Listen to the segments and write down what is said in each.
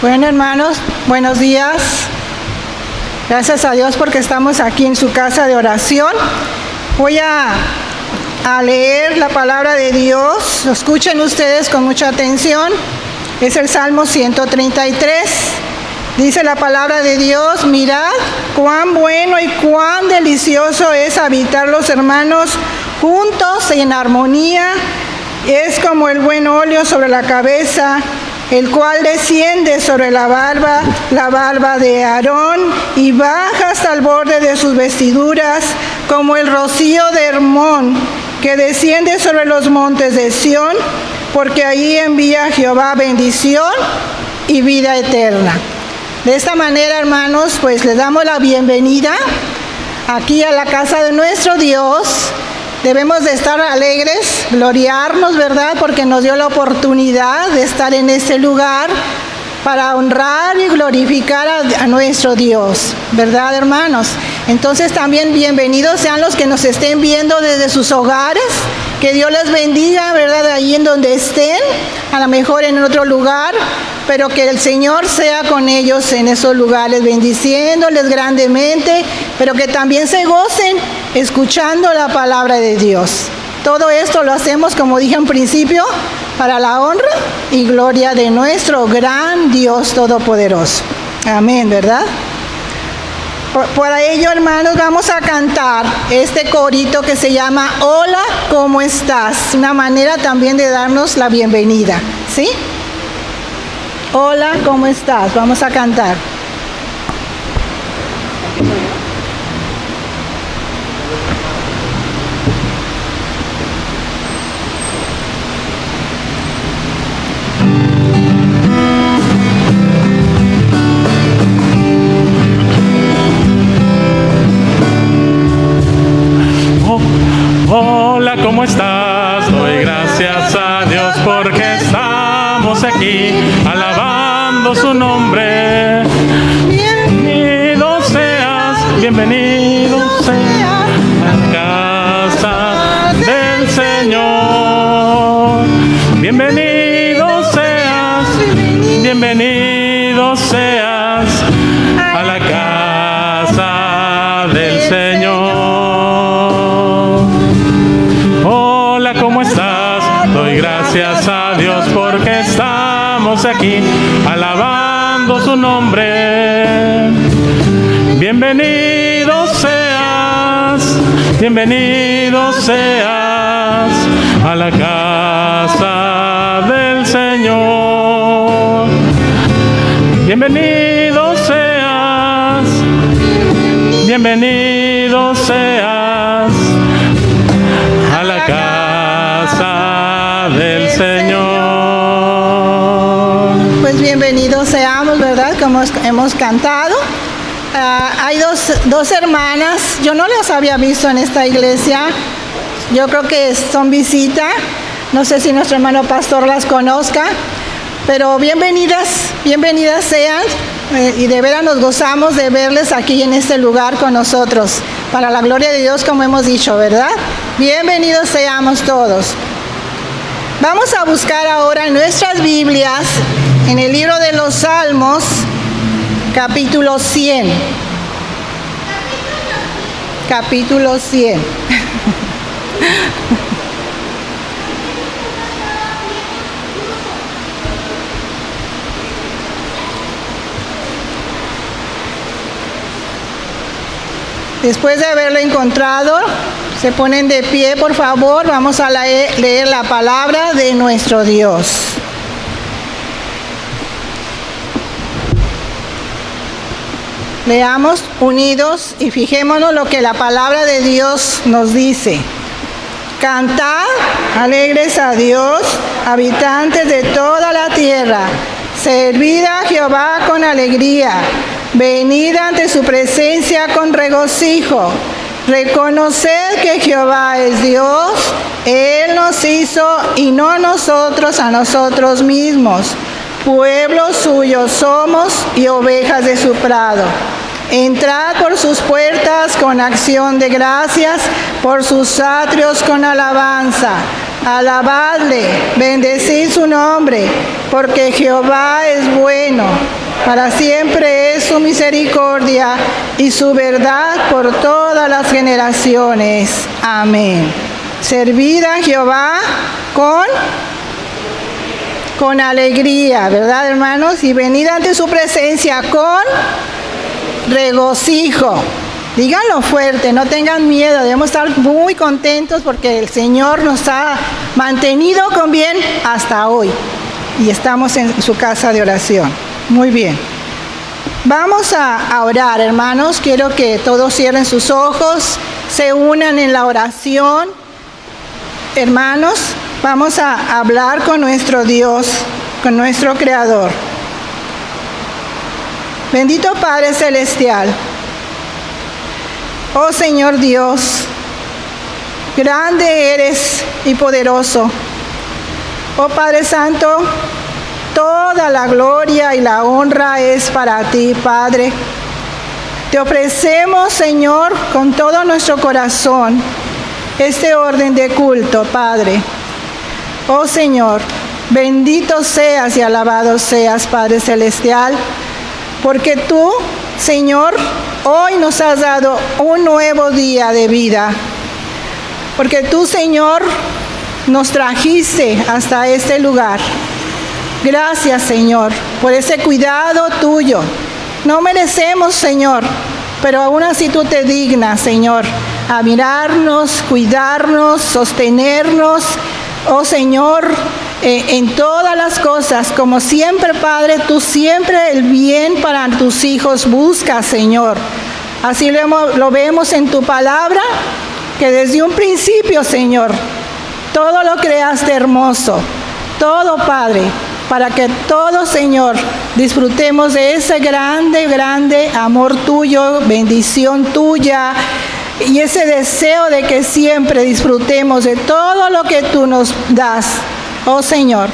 Bueno, hermanos, buenos días. Gracias a Dios porque estamos aquí en su casa de oración. Voy a leer la palabra de Dios. Lo escuchen ustedes con mucha atención. Es el Salmo 133. Dice la palabra de Dios: mirad cuán bueno y cuán delicioso es habitar los hermanos juntos en armonía. Es como el buen óleo sobre la cabeza, el cual desciende sobre la barba de Aarón y baja hasta el borde de sus vestiduras, como el rocío de Hermón, que desciende sobre los montes de Sión, porque allí envía Jehová bendición y vida eterna. De esta manera, hermanos, pues les damos la bienvenida aquí a la casa de nuestro Dios. Debemos de estar alegres, gloriarnos, ¿verdad? Porque nos dio la oportunidad de estar en este lugar para honrar y glorificar a nuestro Dios, ¿verdad, hermanos? Entonces también bienvenidos sean los que nos estén viendo desde sus hogares. Que Dios les bendiga, ¿verdad? Ahí en donde estén, a lo mejor en otro lugar, pero que el Señor sea con ellos en esos lugares, bendiciéndoles grandemente, pero que también se gocen escuchando la palabra de Dios. Todo esto lo hacemos, como dije en principio, para la honra y gloria de nuestro gran Dios Todopoderoso. Amén, ¿verdad? Por ello, hermanos, vamos a cantar este corito que se llama Hola, ¿cómo estás? Una manera también de darnos la bienvenida, ¿sí? Hola, ¿cómo estás? Vamos a cantar. Hola, ¿cómo estás? Doy gracias a Dios porque estamos aquí alabando su nombre. Bienvenido seas a la casa del Señor. Bienvenido seas a la casa del Señor. Gracias a Dios porque estamos aquí alabando su nombre. Bienvenido seas a la casa del Señor. Bienvenido seas a la casa del Señor. Pues bienvenidos seamos, ¿verdad? Como hemos cantado. Hay dos hermanas. Yo no las había visto en esta iglesia. Yo creo que son visita. No sé si nuestro hermano pastor las conozca. Pero bienvenidas sean. Y de veras nos gozamos de verles aquí en este lugar con nosotros. Para la gloria de Dios, como hemos dicho, ¿verdad? Bienvenidos seamos todos. Vamos a buscar ahora en nuestras Biblias, en el libro de los Salmos, capítulo 100. Capítulo 100. Después de haberlo encontrado, se ponen de pie, por favor. Vamos a leer la palabra de nuestro Dios. Leamos unidos y fijémonos lo que la palabra de Dios nos dice. Cantad alegres a Dios, habitantes de toda la tierra. Servid a Jehová con alegría. Venid ante su presencia con regocijo. Reconoced que Jehová es Dios. Él nos hizo y no nosotros a nosotros mismos. Pueblo suyo somos y ovejas de su prado. Entrad por sus puertas con acción de gracias, por sus atrios con alabanza. Alabadle, bendecid su nombre, porque Jehová es bueno. Para siempre es su misericordia y su verdad por todas las generaciones. Amén. Servid a Jehová con alegría, ¿verdad, hermanos? Y venid ante su presencia con regocijo. Díganlo fuerte, no tengan miedo, debemos estar muy contentos porque el Señor nos ha mantenido con bien hasta hoy. Y estamos en su casa de oración. Muy bien. Vamos a orar, hermanos. Quiero que todos cierren sus ojos, se unan en la oración. Hermanos, vamos a hablar con nuestro Dios, con nuestro Creador. Bendito Padre Celestial. Oh Señor Dios, grande eres y poderoso. Oh Padre Santo, toda la gloria y la honra es para ti, Padre. Te ofrecemos, Señor, con todo nuestro corazón, este orden de culto, Padre. Oh Señor, bendito seas y alabado seas, Padre Celestial, porque tú, Señor, hoy nos has dado un nuevo día de vida. Porque tú, Señor, nos trajiste hasta este lugar. Gracias, Señor, por ese cuidado tuyo. No merecemos, Señor, pero aún así tú te dignas, Señor, a mirarnos, cuidarnos, sostenernos, oh Señor, en todas las cosas. Como siempre, Padre, tú siempre el bien para tus hijos buscas, Señor. Así lo vemos en tu palabra, que desde un principio, Señor, todo lo creaste hermoso. Todo, Padre, para que todos, Señor, disfrutemos de ese grande, grande amor tuyo, bendición tuya, y ese deseo de que siempre disfrutemos de todo lo que tú nos das. Oh Señor,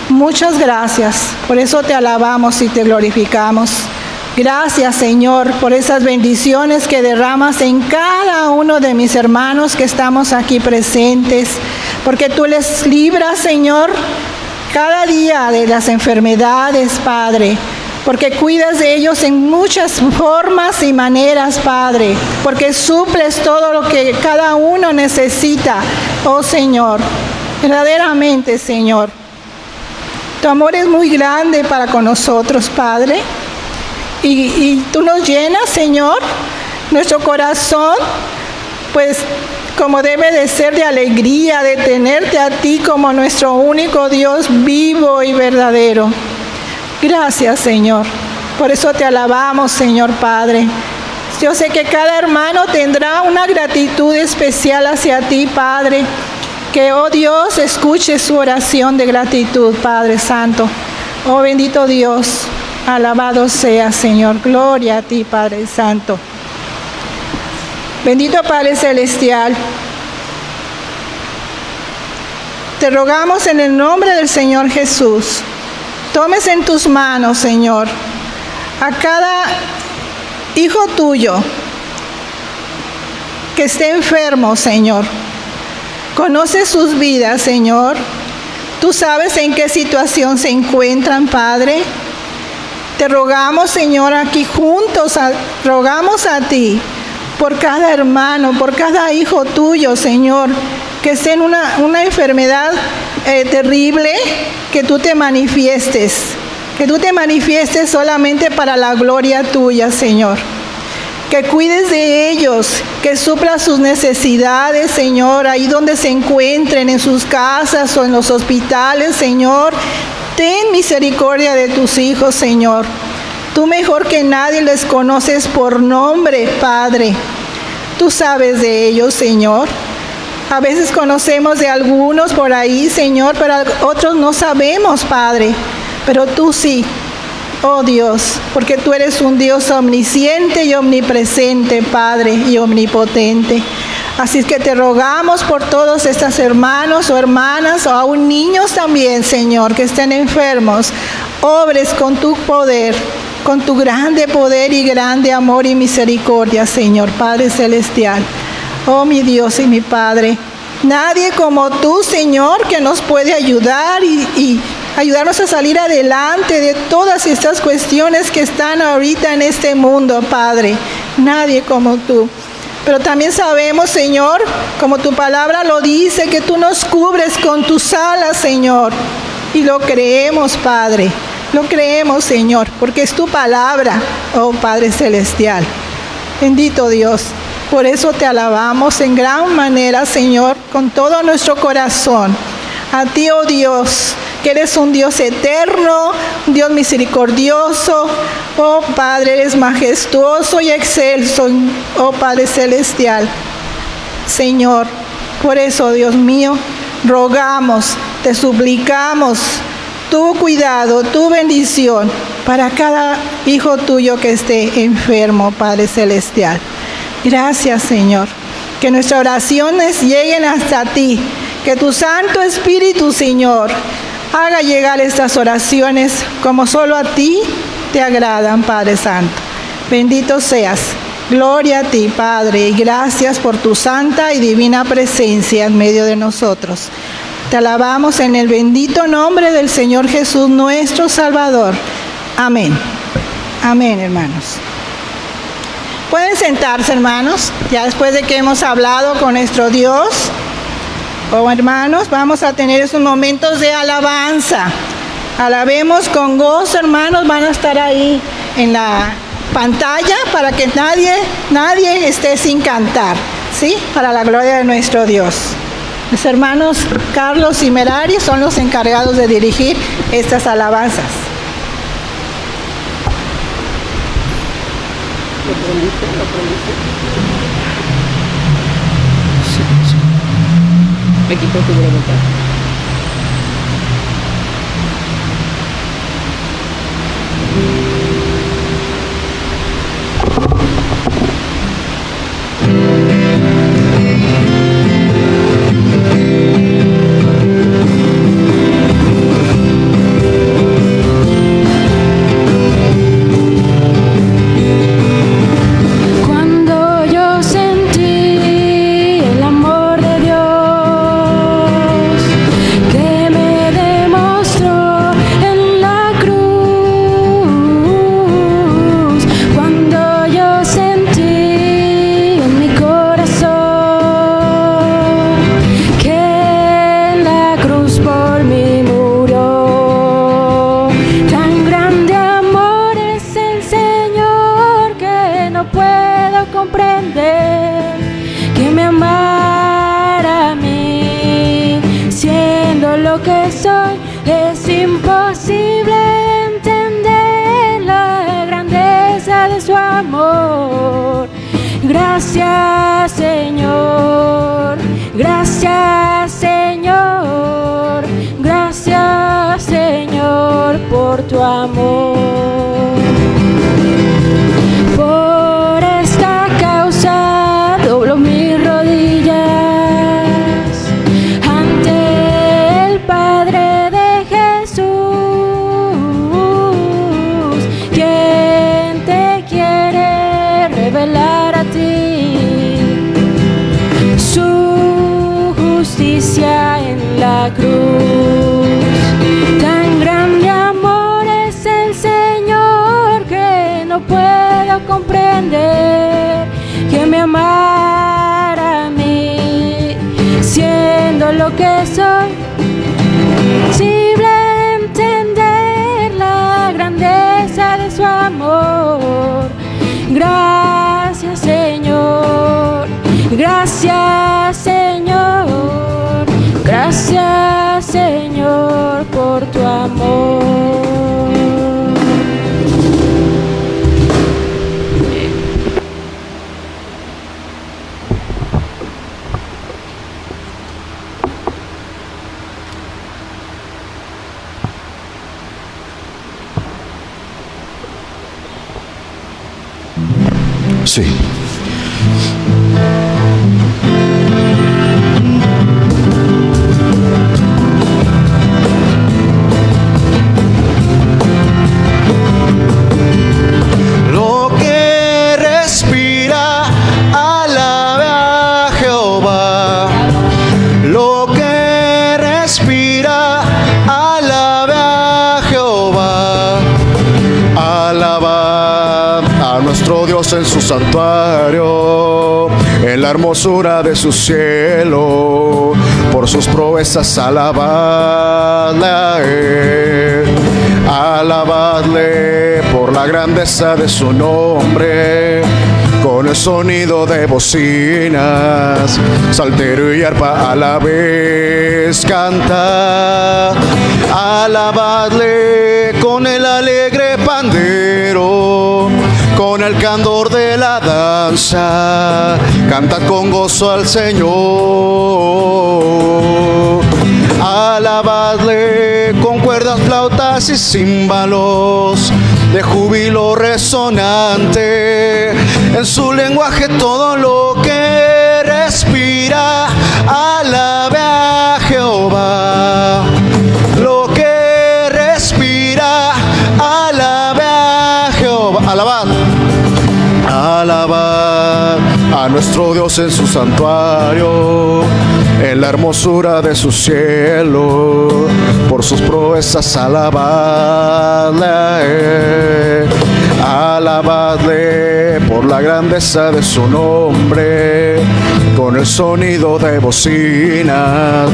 muchas gracias. Por eso te alabamos y te glorificamos. Gracias, Señor, por esas bendiciones que derramas en cada uno de mis hermanos que estamos aquí presentes, porque tú les libras, Señor, cada día de las enfermedades, Padre, porque cuidas de ellos en muchas formas y maneras, Padre, porque suples todo lo que cada uno necesita, oh Señor. Verdaderamente, Señor, tu amor es muy grande para con nosotros, Padre, y tú nos llenas, Señor, nuestro corazón, pues como debe de ser, de alegría, de tenerte a ti como nuestro único Dios vivo y verdadero. Gracias, Señor. Por eso te alabamos, Señor Padre. Yo sé que cada hermano tendrá una gratitud especial hacia ti, Padre. Que, oh Dios, escuche su oración de gratitud, Padre Santo. Oh bendito Dios, alabado sea, Señor. Gloria a ti, Padre Santo. Bendito Padre Celestial, te rogamos en el nombre del Señor Jesús, tomes en tus manos, Señor, a cada hijo tuyo que esté enfermo, Señor. Conoce sus vidas, Señor. Tú sabes en qué situación se encuentran, Padre. Te rogamos, Señor, aquí juntos, rogamos a ti por cada hermano, por cada hijo tuyo, Señor, que esté en una enfermedad terrible, que tú te manifiestes solamente para la gloria tuya, Señor. Que cuides de ellos, que suplas sus necesidades, Señor, ahí donde se encuentren, en sus casas o en los hospitales, Señor. Ten misericordia de tus hijos, Señor. Tú mejor que nadie les conoces por nombre, Padre. Tú sabes de ellos, Señor. A veces conocemos de algunos por ahí, Señor, pero otros no sabemos, Padre. Pero tú sí, oh Dios, porque tú eres un Dios omnisciente y omnipresente, Padre, y omnipotente. Así es que te rogamos por todos estos hermanos o hermanas, o aún niños también, Señor, que estén enfermos. Obres con tu poder, con tu grande poder y grande amor y misericordia, Señor, Padre Celestial. Oh, mi Dios y mi Padre, Nadie como tú, Señor, que nos puede ayudar y ayudarnos a salir adelante de todas estas cuestiones que están ahorita en este mundo, Padre. Nadie como tú. Pero también sabemos, Señor, como tu palabra lo dice, que tú nos cubres con tus alas, Señor. Y lo creemos, Padre. Lo creemos, Señor, porque es tu palabra, oh Padre Celestial. Bendito Dios. Por eso te alabamos en gran manera, Señor, con todo nuestro corazón. A ti, oh Dios, que eres un Dios eterno, un Dios misericordioso. Oh Padre, eres majestuoso y excelso, oh Padre Celestial. Señor, por eso, Dios mío, rogamos, te suplicamos tu cuidado, tu bendición para cada hijo tuyo que esté enfermo, Padre Celestial. Gracias, Señor. Que nuestras oraciones lleguen hasta ti. Que tu Santo Espíritu, Señor, haga llegar estas oraciones como solo a ti te agradan, Padre Santo. Bendito seas. Gloria a ti, Padre, y gracias por tu santa y divina presencia en medio de nosotros. Te alabamos en el bendito nombre del Señor Jesús, nuestro Salvador. Amén. Amén, hermanos. Pueden sentarse, hermanos, ya después de que hemos hablado con nuestro Dios. Oh, hermanos, vamos a tener esos momentos de alabanza. Alabemos con gozo, hermanos, van a estar ahí en la pantalla para que nadie esté sin cantar, ¿sí? Para la gloria de nuestro Dios. Los hermanos Carlos y Merari son los encargados de dirigir estas alabanzas. Me quitó tu voluntad. Cuando yo sentí el amor de Dios que me demostró en la cruz, cuando yo sentí en mi corazón que en la cruz por mí murió, tan grande amor es el Señor que no puedo comprender, que me amara a mí, siendo lo que soy. Es imposible entender la grandeza de su amor. Gracias, Señor. Gracias, Señor. Gracias, Señor, por tu amor. Por esta causa doblo mis rodillas ante el Padre de Jesús, quien te quiere revelar a ti su justicia en la cruz. Tan grande amor es el Señor que no puedo comprender, que me amara a mí, siendo lo que soy. Imposible entender la grandeza de su amor. Gracias, Señor. Gracias, Señor. Gracias, Señor, por tu amor. Sí. Lo que respira alabe a Jehová. nuestro Dios en su santuario, en la hermosura de su cielo, por sus proezas alabadle a Él. Alabadle por la grandeza de su nombre, con el sonido de bocinas, saltero y arpa a la vez canta. Alabadle con el alegre pandero, con el candor de la danza, cantad con gozo al Señor. Alabadle con cuerdas, flautas y címbalos, de júbilo resonante, en su lenguaje todo lo que respira. Alabe a Jehová, lo que respira, alabe a Jehová. Alabad, alabad a nuestro Dios en su santuario, en la hermosura de su cielo, por sus proezas alabadle a Él. Alabadle por la grandeza de su nombre, con el sonido de bocinas,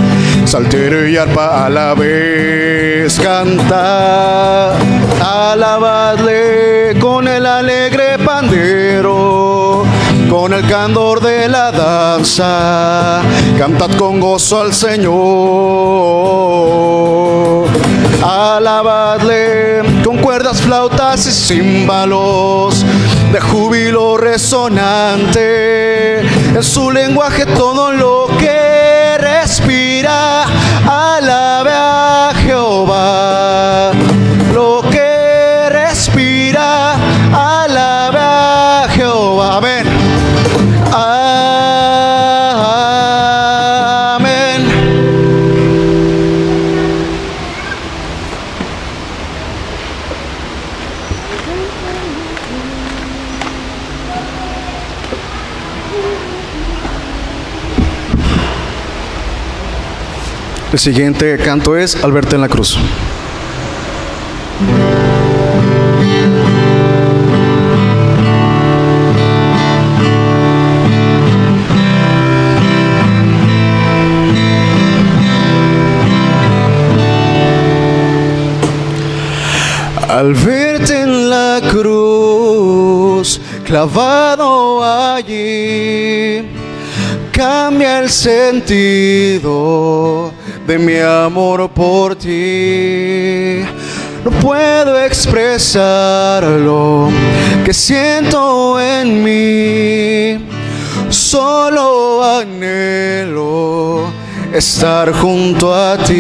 saltero y arpa a la vez canta. Alabadle con el alegre pandero, con el candor de la danza, cantad con gozo al Señor. Alabadle con cuerdas, flautas y címbalos, de júbilo resonante, en su lenguaje todo lo que respira. Alabe a Jehová, lo que respira, alabe a Jehová. Amén. Amén. El siguiente canto es Al verte en la cruz. Al verte en la cruz, clavado allí, cambia el sentido de mi amor por ti. No puedo expresar lo que siento en mí, solo anhelo estar junto a ti.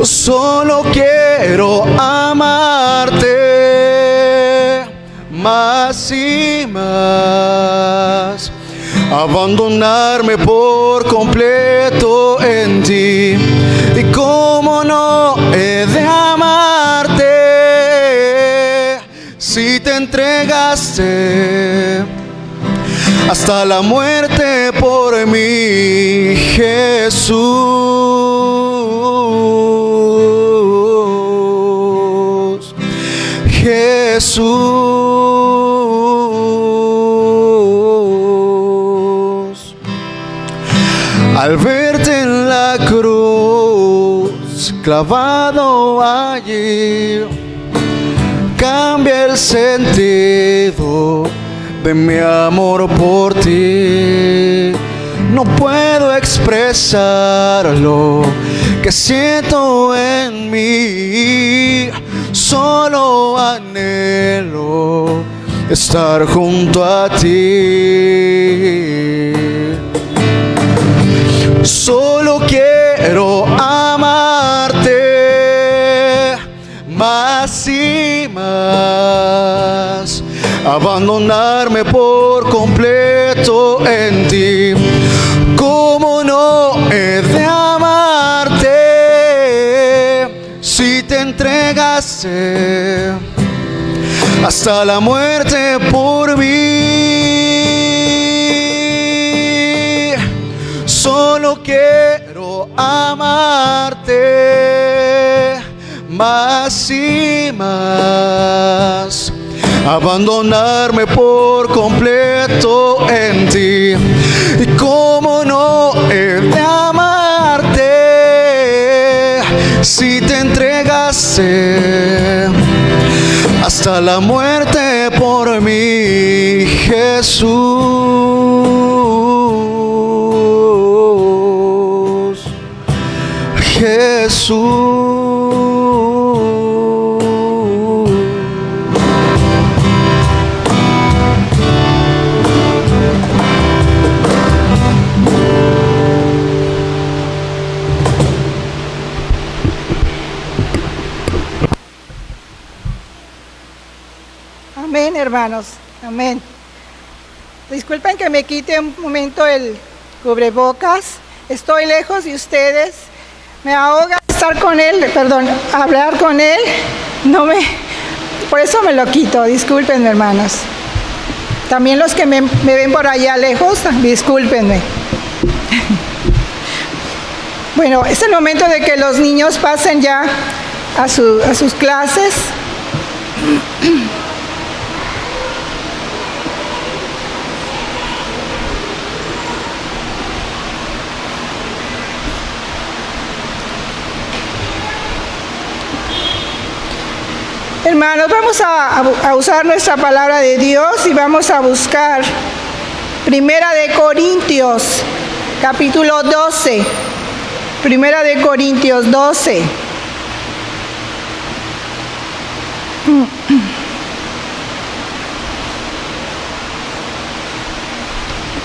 Solo quiero amarte más y más, abandonarme por completo en ti. Y cómo no he de amarte si te entregaste hasta la muerte por mí, Jesús, Jesús. Al verte en la cruz, clavado allí, cambia el sentido de mi amor por ti. No puedo expresar lo que siento en mí, solo anhelo estar junto a ti. Solo quiero amarte más y más, abandonarme por completo en ti. ¿Cómo no he de amarte si te entregaste hasta la muerte por mí? Solo quiero amarte más y más. Abandonarme por completo en ti. Y cómo no he de amarte si te entregaste hasta la muerte por mí, Jesús. Jesús. Amén, hermanos. Amén. Disculpen que me quite un momento el cubrebocas. Estoy lejos de ustedes. Me ahoga estar con él, hablar con él. Por eso me lo quito. Discúlpenme, hermanos. También los que me ven por allá lejos, discúlpenme. Bueno, es el momento de que los niños pasen ya a sus clases. Hermanos, vamos a usar nuestra palabra de Dios y vamos a buscar Primera de Corintios, capítulo 12. Primera de Corintios 12.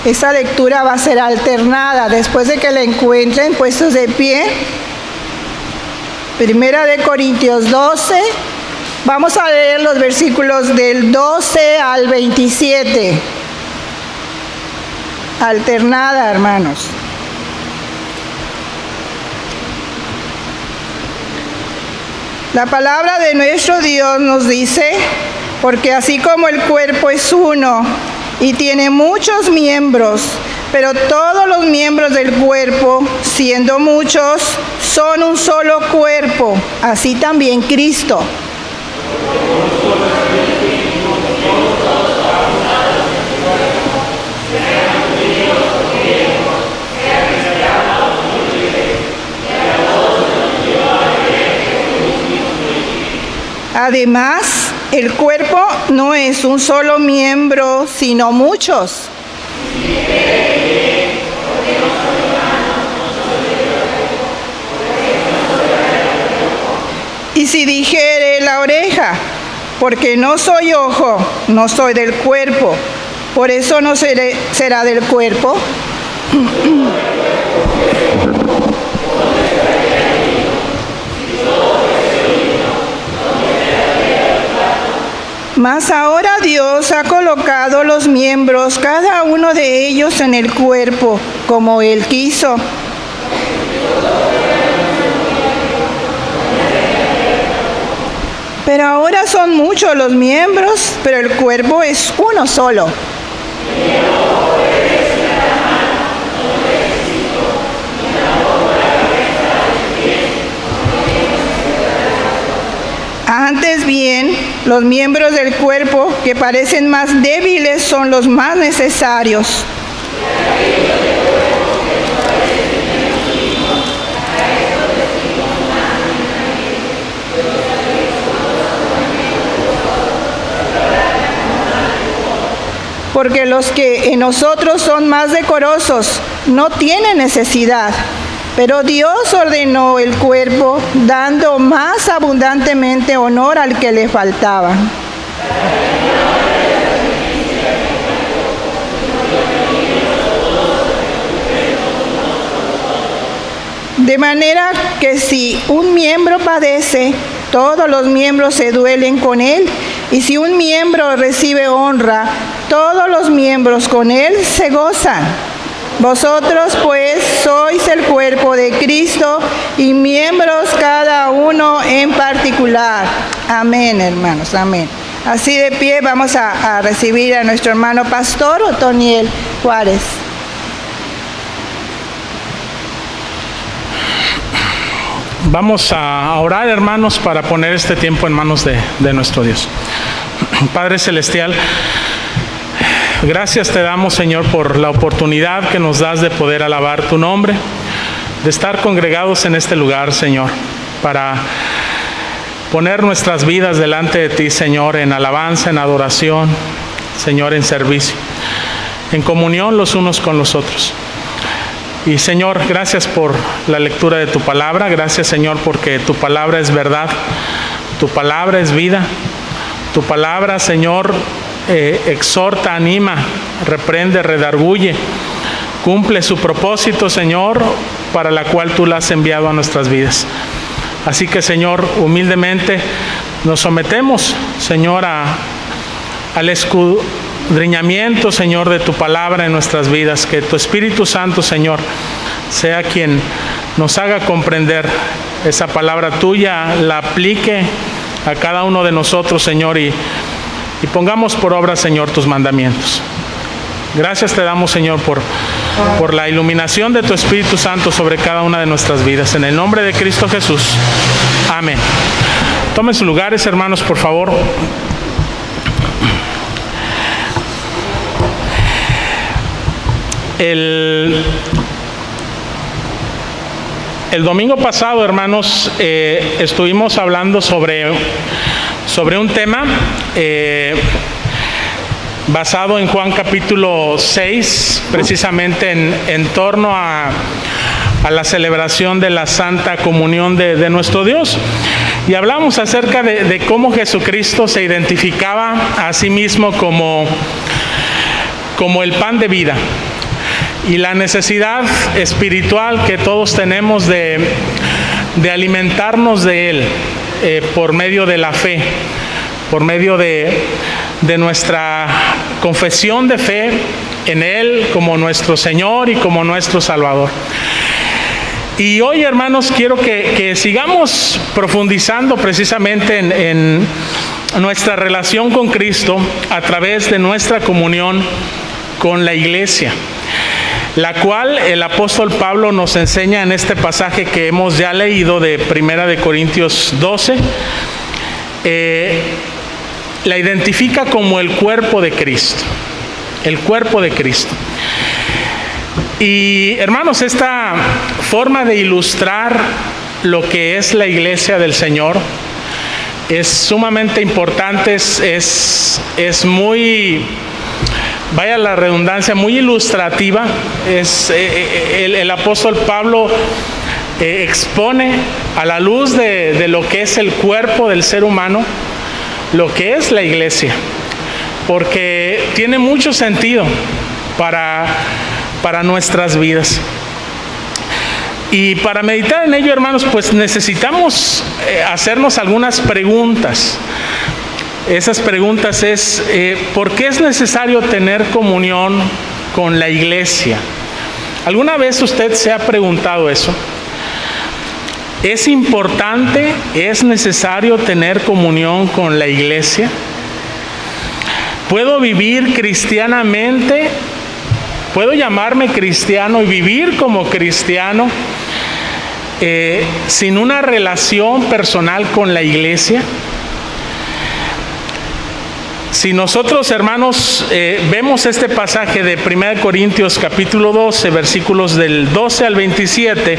Esa lectura va a ser alternada después de que la encuentren puestos de pie. Primera de Corintios 12. Vamos a leer los versículos del 12 al 27. Alternada, hermanos. La palabra de nuestro Dios nos dice, porque así como el cuerpo es uno y tiene muchos miembros, pero todos los miembros del cuerpo, siendo muchos, son un solo cuerpo, así también Cristo. Además, el cuerpo no es un solo miembro, sino muchos. Y si dijere la oreja, porque no soy ojo, no soy del cuerpo, por eso no será del cuerpo. Mas ahora Dios ha colocado los miembros, cada uno de ellos en el cuerpo, como Él quiso. Pero ahora son muchos los miembros, pero el cuerpo es uno solo. Antes bien, los miembros del cuerpo que parecen más débiles son los más necesarios. Porque los que en nosotros son más decorosos no tienen necesidad, pero Dios ordenó el cuerpo, dando más abundantemente honor al que le faltaba. De manera que si un miembro padece, todos los miembros se duelen con él, y si un miembro recibe honra, todos los miembros con él se gozan. Vosotros pues sois el cuerpo de Cristo y miembros cada uno en particular. Amén, hermanos, amén. Así de pie vamos a recibir a nuestro hermano pastor Otoniel Juárez. Vamos a orar, hermanos, para poner este tiempo en manos de nuestro Dios. Padre Celestial, gracias te damos, Señor, por la oportunidad que nos das de poder alabar tu nombre, de estar congregados en este lugar, Señor, para poner nuestras vidas delante de ti, Señor, en alabanza, en adoración, Señor, en servicio, en comunión los unos con los otros. Y Señor, gracias por la lectura de tu palabra. Gracias, Señor, porque tu palabra es verdad, tu palabra es vida, tu palabra, Señor, exhorta, anima, reprende, redarguye, cumple su propósito, Señor, para la cual tú la has enviado a nuestras vidas. Así que, Señor, humildemente nos sometemos, Señor, al escudriñamiento, Señor, de tu palabra en nuestras vidas. Que tu Espíritu Santo, Señor, sea quien nos haga comprender esa palabra tuya, la aplique a cada uno de nosotros, Señor, y pongamos por obra, Señor, tus mandamientos. Gracias te damos, Señor, por la iluminación de tu Espíritu Santo sobre cada una de nuestras vidas. En el nombre de Cristo Jesús. Amén. Tomen sus lugares, hermanos, por favor. El domingo pasado, hermanos, estuvimos hablando sobre un tema basado en Juan capítulo 6, precisamente en torno a la celebración de la Santa Comunión de nuestro Dios. Y hablamos acerca de cómo Jesucristo se identificaba a sí mismo como el pan de vida, y la necesidad espiritual que todos tenemos de alimentarnos de Él por medio de la fe, por medio de nuestra confesión de fe en Él como nuestro Señor y como nuestro Salvador. Y hoy, hermanos, quiero que sigamos profundizando precisamente en nuestra relación con Cristo a través de nuestra comunión con la iglesia, la cual el apóstol Pablo nos enseña en este pasaje que hemos ya leído de 1 Corintios 12. La identifica como el cuerpo de Cristo, el cuerpo de Cristo. Y hermanos, esta forma de ilustrar lo que es la iglesia del Señor es sumamente importante, es muy, vaya la redundancia, muy ilustrativa. El apóstol Pablo expone a la luz de lo que es el cuerpo del ser humano, lo que es la iglesia, porque tiene mucho sentido para nuestras vidas. Y para meditar en ello, hermanos, pues necesitamos hacernos algunas preguntas. Esas preguntas es, ¿por qué es necesario tener comunión con la iglesia? ¿Alguna vez usted se ha preguntado eso? ¿Es importante, es necesario tener comunión con la iglesia? ¿Puedo vivir cristianamente? ¿Puedo llamarme cristiano y vivir como cristiano sin una relación personal con la iglesia? Si nosotros, hermanos, vemos este pasaje de 1 Corintios capítulo 12, versículos del 12 al 27,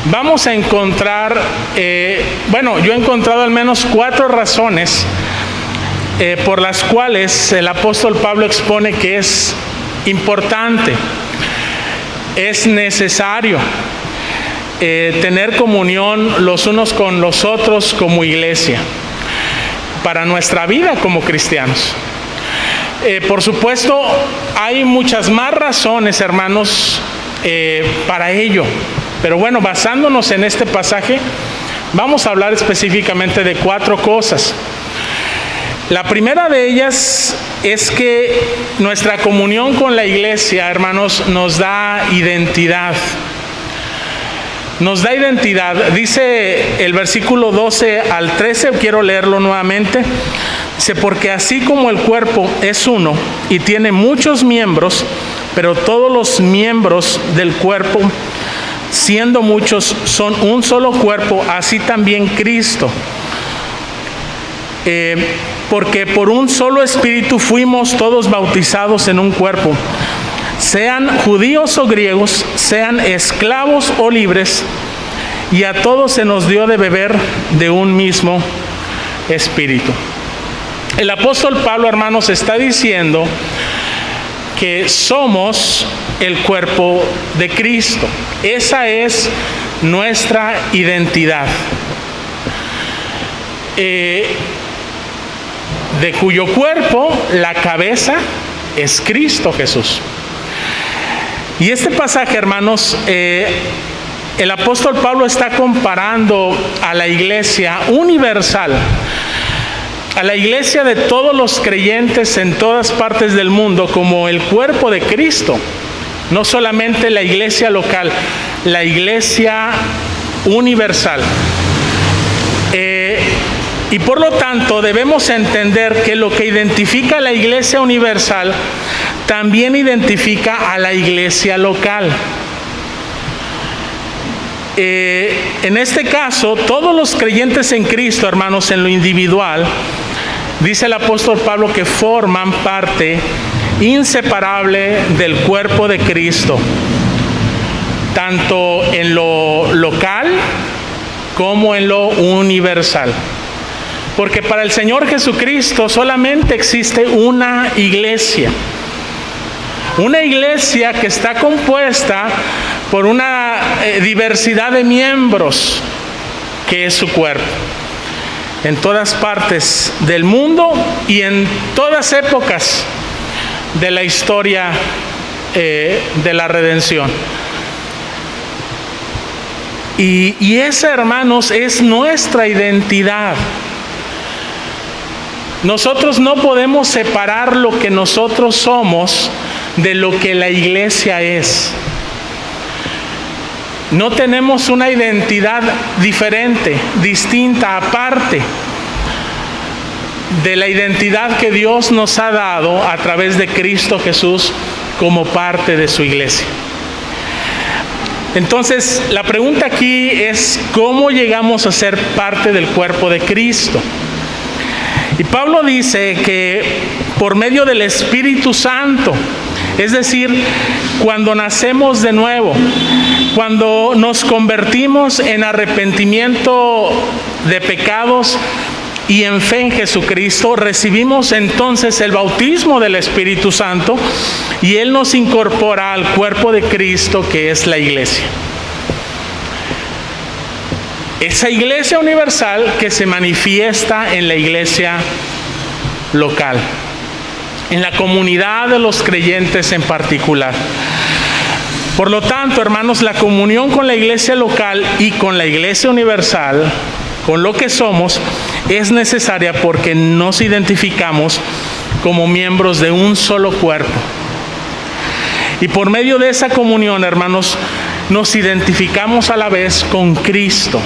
vamos a encontrar, yo he encontrado al menos 4 razones por las cuales el apóstol Pablo expone que es importante, es necesario tener comunión los unos con los otros como iglesia, para nuestra vida como cristianos. Por supuesto, hay muchas más razones, hermanos, para ello. Pero bueno, basándonos en este pasaje, vamos a hablar específicamente de 4 cosas. La primera de ellas es que nuestra comunión con la iglesia, hermanos, nos da identidad. Nos da identidad. Dice el versículo 12 al 13, quiero leerlo nuevamente. Dice, porque así como el cuerpo es uno y tiene muchos miembros, pero todos los miembros del cuerpo siendo muchos, son un solo cuerpo, así también Cristo. Porque por un solo espíritu fuimos todos bautizados en un cuerpo, sean judíos o griegos, sean esclavos o libres, y a todos se nos dio de beber de un mismo espíritu. El apóstol Pablo, hermanos, está diciendo que somos el cuerpo de Cristo. Esa es nuestra identidad. De cuyo cuerpo la cabeza es Cristo Jesús. Y este pasaje, hermanos, el apóstol Pablo está comparando a la iglesia universal, a la iglesia de todos los creyentes en todas partes del mundo, como el cuerpo de Cristo. No solamente la iglesia local, la iglesia universal. Y por lo tanto debemos entender que lo que identifica a la iglesia universal también identifica a la iglesia local. En este caso, todos los creyentes en Cristo, hermanos, en lo individual, dice el apóstol Pablo que forman parte inseparable del cuerpo de Cristo, tanto en lo local como en lo universal. Porque para el Señor Jesucristo solamente existe una iglesia que está compuesta por una diversidad de miembros, que es su cuerpo, en todas partes del mundo y en todas épocas de la historia de la redención. Y esa, hermanos, es nuestra identidad. Nosotros no podemos separar lo que nosotros somos de lo que la iglesia es. No tenemos una identidad diferente, distinta, aparte de la identidad que Dios nos ha dado a través de Cristo Jesús como parte de su iglesia. Entonces, la pregunta aquí es: ¿cómo llegamos a ser parte del cuerpo de Cristo? Y Pablo dice que por medio del Espíritu Santo, es decir, cuando nacemos de nuevo, cuando nos convertimos en arrepentimiento de pecados y en fe en Jesucristo, recibimos entonces el bautismo del Espíritu Santo y Él nos incorpora al cuerpo de Cristo, que es la iglesia. Esa iglesia universal que se manifiesta en la iglesia local, en la comunidad de los creyentes en particular. Por lo tanto, hermanos, la comunión con la iglesia local y con la iglesia universal, con lo que somos, es necesaria porque nos identificamos como miembros de un solo cuerpo. Y por medio de esa comunión, hermanos, nos identificamos a la vez con Cristo.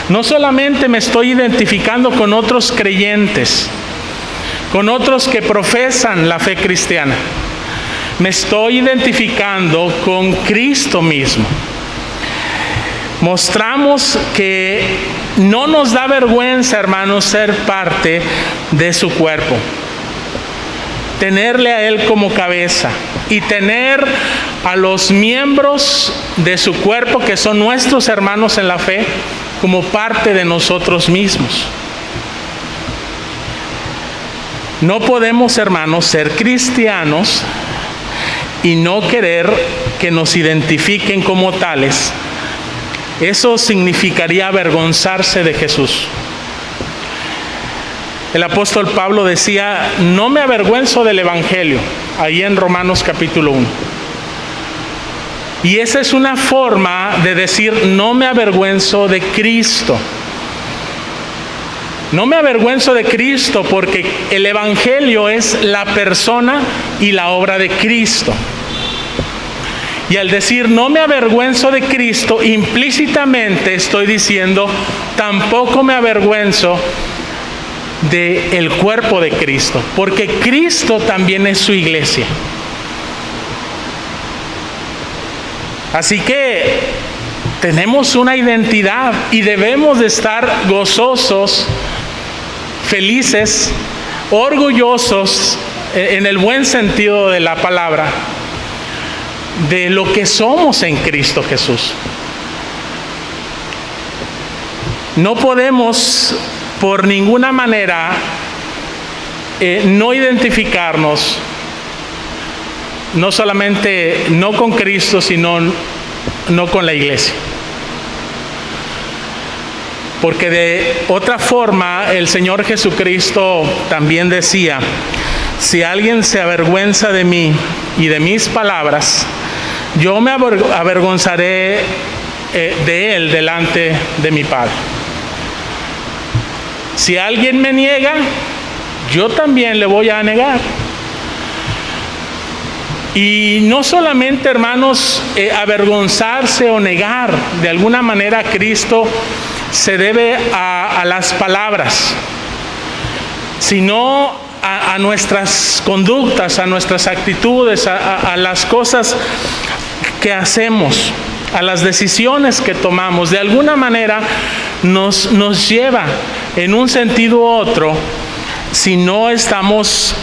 No solamente me estoy identificando con otros creyentes, con otros que profesan la fe cristiana, me estoy identificando con Cristo mismo. Mostramos que no nos da vergüenza, hermanos, ser parte de su cuerpo, tenerle a Él como cabeza y tener a los miembros de su cuerpo, que son nuestros hermanos en la fe, como parte de nosotros mismos. No podemos, hermanos, ser cristianos y no querer que nos identifiquen como tales. Eso significaría avergonzarse de Jesús. El apóstol Pablo decía: no me avergüenzo del Evangelio, ahí en Romanos capítulo 1. Y esa es una forma de decir: no me avergüenzo de Cristo. No me avergüenzo de Cristo porque el Evangelio es la persona y la obra de Cristo. Y al decir no me avergüenzo de Cristo, implícitamente estoy diciendo tampoco me avergüenzo del cuerpo de Cristo, porque Cristo también es su iglesia. Así que tenemos una identidad y debemos de estar gozosos, felices, orgullosos, en el buen sentido de la palabra, de lo que somos en Cristo Jesús. No podemos por ninguna manera no identificarnos, no solamente no con Cristo, sino no con la iglesia. Porque de otra forma el Señor Jesucristo también decía: si alguien se avergüenza de mí y de mis palabras, yo me avergonzaré de él delante de mi Padre. Si alguien me niega, yo también le voy a negar. Y no solamente, hermanos, avergonzarse o negar de alguna manera a Cristo se debe a las palabras, sino a nuestras conductas, a nuestras actitudes, a las cosas que hacemos, a las decisiones que tomamos. De alguna manera nos lleva en un sentido u otro, si no estamos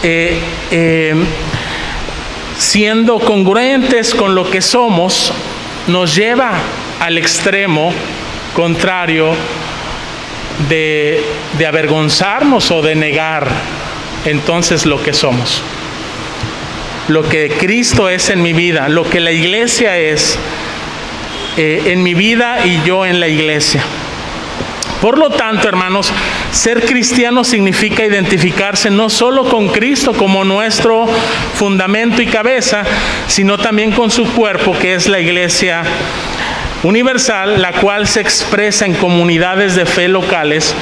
siendo congruentes con lo que somos, nos lleva al extremo contrario de avergonzarnos o de negar entonces lo que somos, lo que Cristo es en mi vida, lo que la iglesia es en mi vida y yo en la iglesia. Por lo tanto, hermanos, ser cristiano significa identificarse no solo con Cristo como nuestro fundamento y cabeza, sino también con su cuerpo, que es la iglesia universal, la cual se expresa en comunidades de fe locales.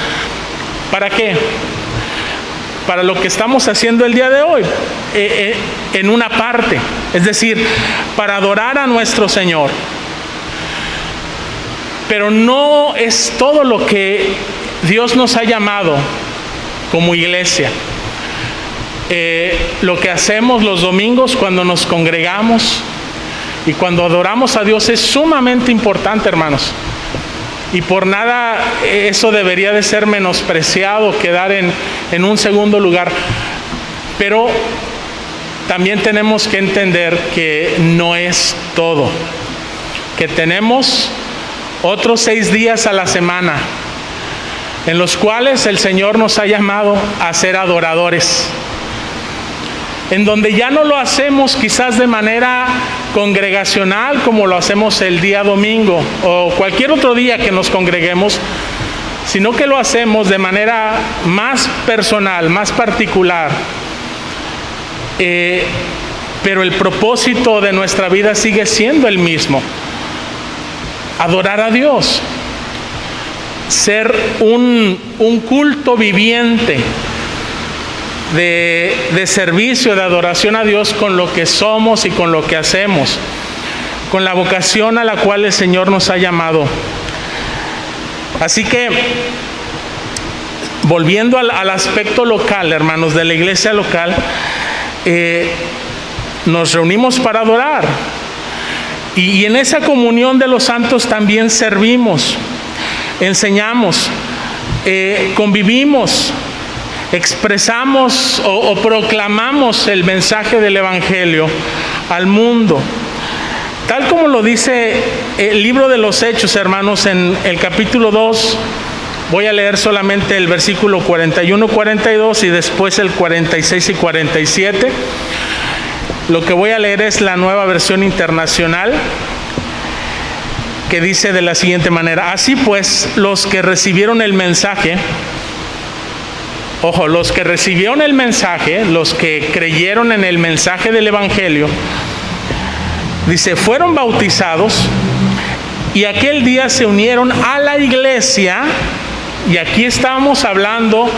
¿Para qué? Para lo que estamos haciendo el día de hoy, en una parte, es decir, para adorar a nuestro Señor. Pero no es todo lo que Dios nos ha llamado como iglesia. Lo que hacemos los domingos cuando nos congregamos y cuando adoramos a Dios es sumamente importante, hermanos. Y por nada eso debería de ser menospreciado, quedar en un segundo lugar. Pero también tenemos que entender que no es todo, que tenemos otros 6 días a la semana en los cuales el Señor nos ha llamado a ser adoradores, en donde ya no lo hacemos quizás de manera congregacional como lo hacemos el día domingo o cualquier otro día que nos congreguemos, sino que lo hacemos de manera más personal, más particular. Pero el propósito de nuestra vida sigue siendo el mismo: adorar a Dios, ser un culto viviente de servicio, de adoración a Dios con lo que somos y con lo que hacemos, con la vocación a la cual el Señor nos ha llamado. Así que, volviendo al aspecto local, hermanos, de la iglesia local, nos reunimos para adorar. Y en esa comunión de los santos también servimos, enseñamos, convivimos, expresamos o proclamamos el mensaje del Evangelio al mundo. Tal como lo dice el libro de los Hechos, hermanos, en el capítulo 2, voy a leer solamente el versículo 41-42 y después el 46 y 47. Lo que voy a leer es la Nueva Versión Internacional, que dice de la siguiente manera: así pues, los que recibieron el mensaje, los que recibieron el mensaje, los que creyeron en el mensaje del Evangelio, dice, fueron bautizados y aquel día se unieron a la iglesia. Y aquí estamos hablando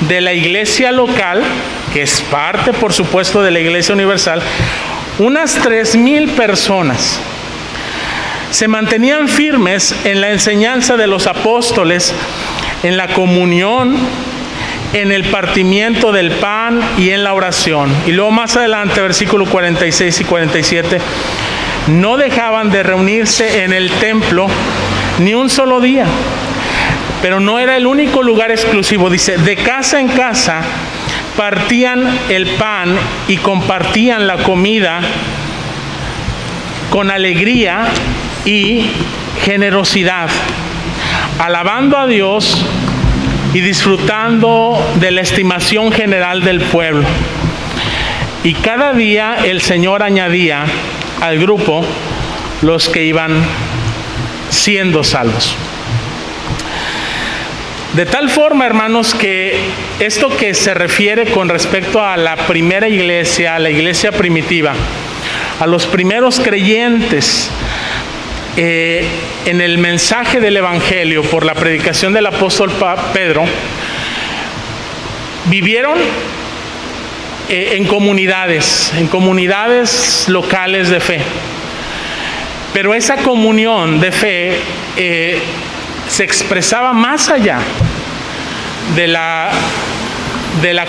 de la iglesia local, que es parte, por supuesto, de la iglesia universal. Unas 3,000 personas se mantenían firmes en la enseñanza de los apóstoles, en la comunión, en el partimiento del pan y en la oración. Y luego más adelante, versículo 46 y 47, no dejaban de reunirse en el templo ni un solo día. Pero no era el único lugar exclusivo. Dice, de casa en casa partían el pan y compartían la comida con alegría y generosidad, alabando a Dios y disfrutando de la estimación general del pueblo. Y cada día el Señor añadía al grupo los que iban siendo salvos. De tal forma, hermanos, que esto que se refiere con respecto a la primera iglesia, a la iglesia primitiva, a los primeros creyentes, en el mensaje del Evangelio por la predicación del apóstol Pedro, vivieron en comunidades locales de fe. Pero esa comunión de fe se expresaba más allá de la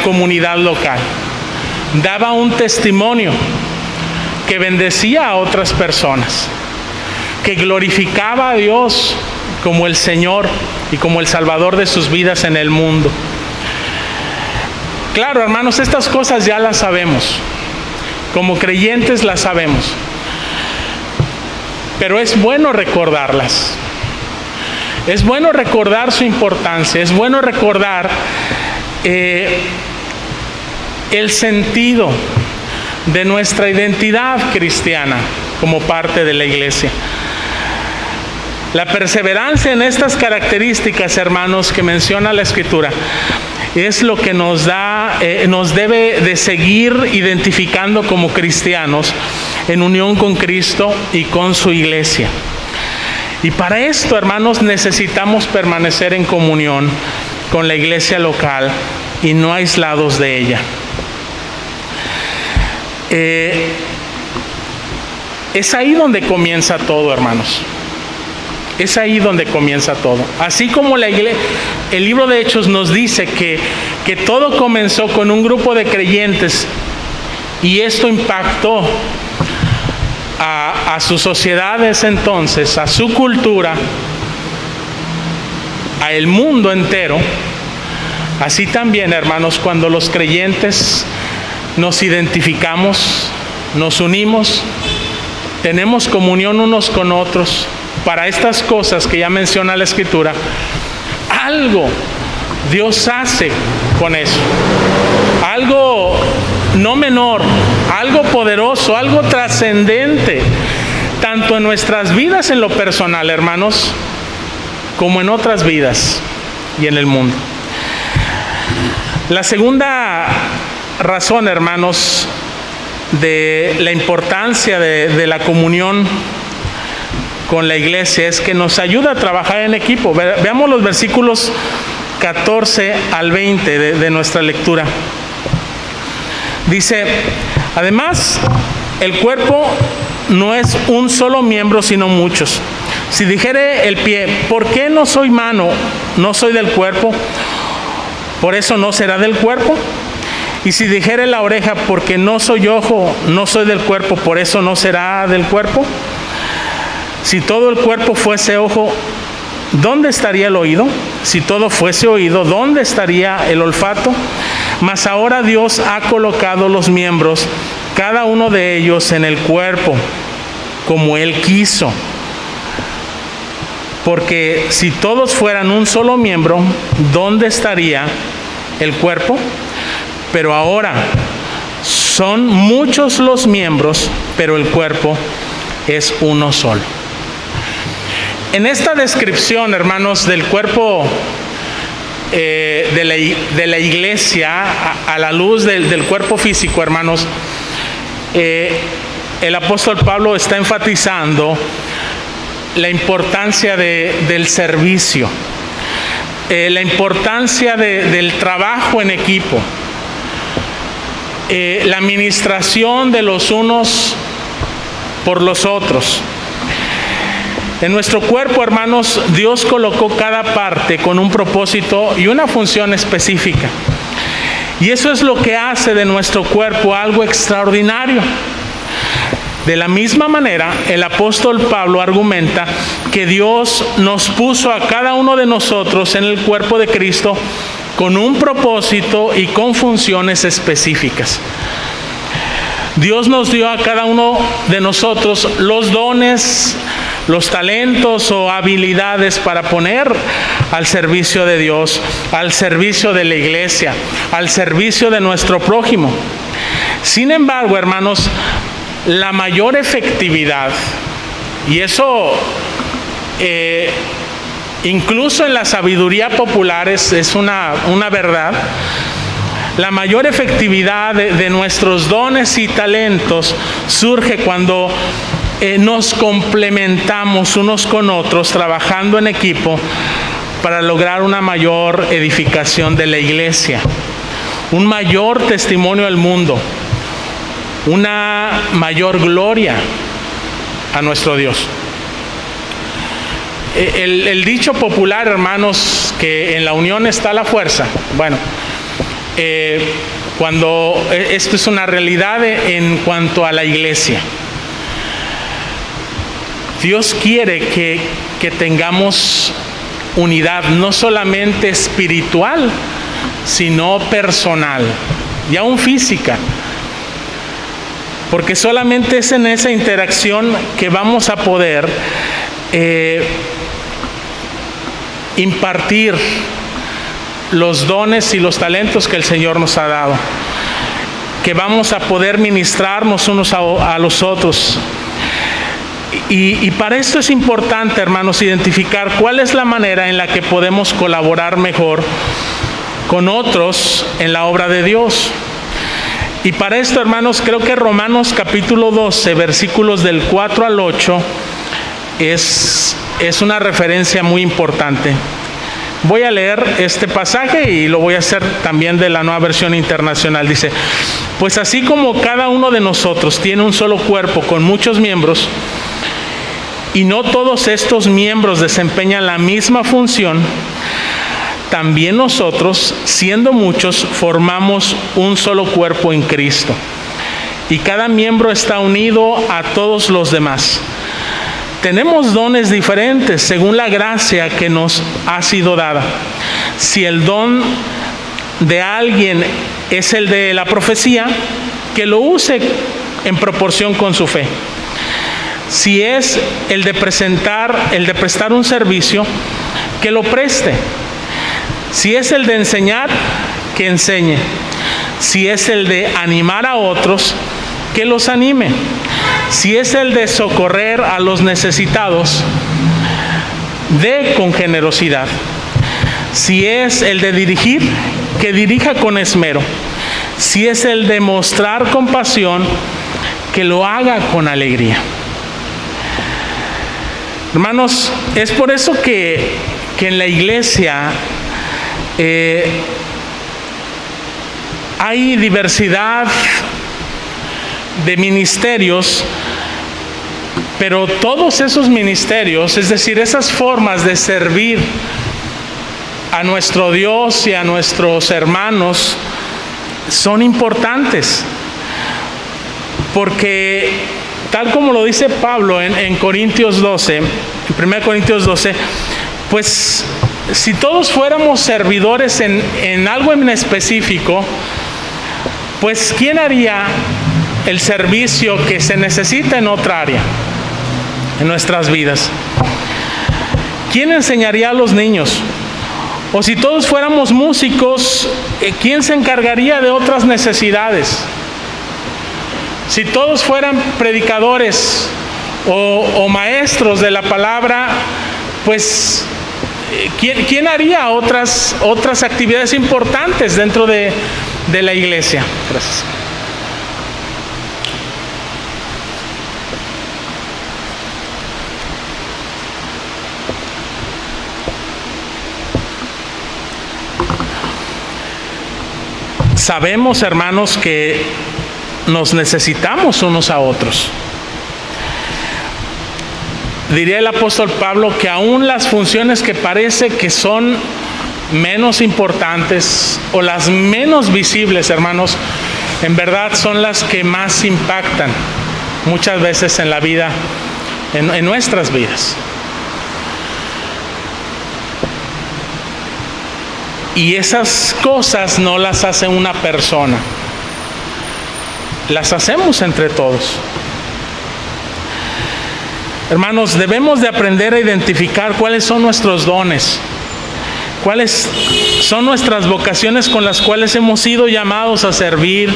comunidad local. Daba un testimonio que bendecía a otras personas, que glorificaba a Dios como el Señor y como el Salvador de sus vidas en el mundo. Claro, hermanos, estas cosas ya las sabemos. Como creyentes las sabemos. Pero es bueno recordarlas. Es bueno recordar su importancia. Es bueno recordar el sentido de nuestra identidad cristiana como parte de la iglesia. La perseverancia en estas características, hermanos, que menciona la Escritura, es lo que nos debe de seguir identificando como cristianos en unión con Cristo y con su iglesia. Y para esto, hermanos, necesitamos permanecer en comunión con la iglesia local y no aislados de ella. Es ahí donde comienza todo, hermanos. Es ahí donde comienza todo. Así como el libro de Hechos nos dice que todo comenzó con un grupo de creyentes y esto impactó a sus sociedades entonces, a su cultura, a el mundo entero. Así también, hermanos, cuando los creyentes nos identificamos, nos unimos, tenemos comunión unos con otros para estas cosas que ya menciona la Escritura, algo Dios hace con eso. Algo no menor, algo poderoso, algo trascendente, tanto en nuestras vidas en lo personal, hermanos, como en otras vidas y en el mundo. La segunda razón, hermanos, de la importancia de la comunión con la iglesia es que nos ayuda a trabajar en equipo. Veamos los versículos 14 al 20 de nuestra lectura. Dice, además, el cuerpo no es un solo miembro, sino muchos. Si dijere el pie, ¿por qué no soy mano? ¿No soy del cuerpo? ¿Por eso no será del cuerpo? Y si dijere la oreja, porque no soy ojo, no soy del cuerpo, ¿por eso no será del cuerpo? Si todo el cuerpo fuese ojo, ¿dónde estaría el oído? Si todo fuese oído, ¿dónde estaría el olfato? Mas ahora Dios ha colocado los miembros, cada uno de ellos en el cuerpo, como Él quiso. Porque si todos fueran un solo miembro, ¿dónde estaría el cuerpo? Pero ahora son muchos los miembros, pero el cuerpo es uno solo. En esta descripción, hermanos, del cuerpo de la iglesia a la luz del cuerpo físico, hermanos, el apóstol Pablo está enfatizando la importancia del servicio, la importancia del trabajo en equipo, la administración de los unos por los otros. En nuestro cuerpo, hermanos, Dios colocó cada parte con un propósito y una función específica. Y eso es lo que hace de nuestro cuerpo algo extraordinario. De la misma manera, el apóstol Pablo argumenta que Dios nos puso a cada uno de nosotros en el cuerpo de Cristo con un propósito y con funciones específicas. Dios nos dio a cada uno de nosotros los dones, los talentos o habilidades para poner al servicio de Dios, al servicio de la iglesia, al servicio de nuestro prójimo. Sin embargo, hermanos, la mayor efectividad, y eso incluso en la sabiduría popular es una verdad, la mayor efectividad de nuestros dones y talentos surge cuando nos complementamos unos con otros, trabajando en equipo para lograr una mayor edificación de la iglesia, un mayor testimonio al mundo, una mayor gloria a nuestro Dios. El dicho popular, hermanos, que en la unión está la fuerza, bueno, cuando esto es una realidad en cuanto a la iglesia. Dios quiere que tengamos unidad, no solamente espiritual, sino personal y aún física. Porque solamente es en esa interacción que vamos a poder impartir los dones y los talentos que el Señor nos ha dado, que vamos a poder ministrarnos unos a los otros. Y para esto es importante, hermanos, identificar cuál es la manera en la que podemos colaborar mejor con otros en la obra de Dios. Y para esto, hermanos, creo que Romanos capítulo 12, versículos del 4 al 8, es una referencia muy importante. Voy a leer este pasaje y lo voy a hacer también de la Nueva Versión Internacional. Dice: pues así como cada uno de nosotros tiene un solo cuerpo con muchos miembros, y no todos estos miembros desempeñan la misma función, también nosotros, siendo muchos, formamos un solo cuerpo en Cristo. Y cada miembro está unido a todos los demás. Tenemos dones diferentes según la gracia que nos ha sido dada. Si el don de alguien es el de la profecía, que lo use en proporción con su fe. Si es el de prestar un servicio, que lo preste. Si es el de enseñar, que enseñe. Si es el de animar a otros, que los anime. Si es el de socorrer a los necesitados, dé con generosidad. Si es el de dirigir, que dirija con esmero. Si es el de mostrar compasión, que lo haga con alegría. Hermanos, es por eso que en la iglesia hay diversidad de ministerios, pero todos esos ministerios, es decir, esas formas de servir a nuestro Dios y a nuestros hermanos, son importantes, porque tal como lo dice Pablo en Corintios 12, en 1 Corintios 12, pues si todos fuéramos servidores en algo en específico, pues ¿quién haría el servicio que se necesita en otra área, en nuestras vidas? ¿Quién enseñaría a los niños? O si todos fuéramos músicos, ¿quién se encargaría de otras necesidades? Si todos fueran predicadores o maestros de la palabra, pues ¿quién haría otras actividades importantes dentro de la iglesia? Gracias. Sabemos, hermanos, que nos necesitamos unos a otros. Diría el apóstol Pablo que aún las funciones que parece que son menos importantes o las menos visibles, hermanos, en verdad son las que más impactan muchas veces en la vida, en nuestras vidas. Y esas cosas no las hace una persona, las hacemos entre todos. Hermanos, debemos de aprender a identificar cuáles son nuestros dones, cuáles son nuestras vocaciones con las cuales hemos sido llamados a servir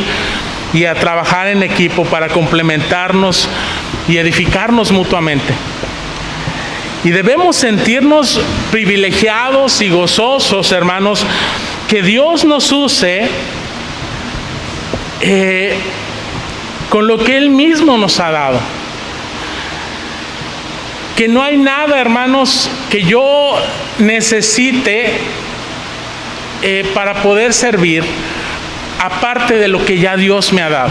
y a trabajar en equipo para complementarnos y edificarnos mutuamente. Y debemos sentirnos privilegiados y gozosos, hermanos, que Dios nos use con lo que Él mismo nos ha dado. Que no hay nada, hermanos, que yo necesite para poder servir, aparte de lo que ya Dios me ha dado.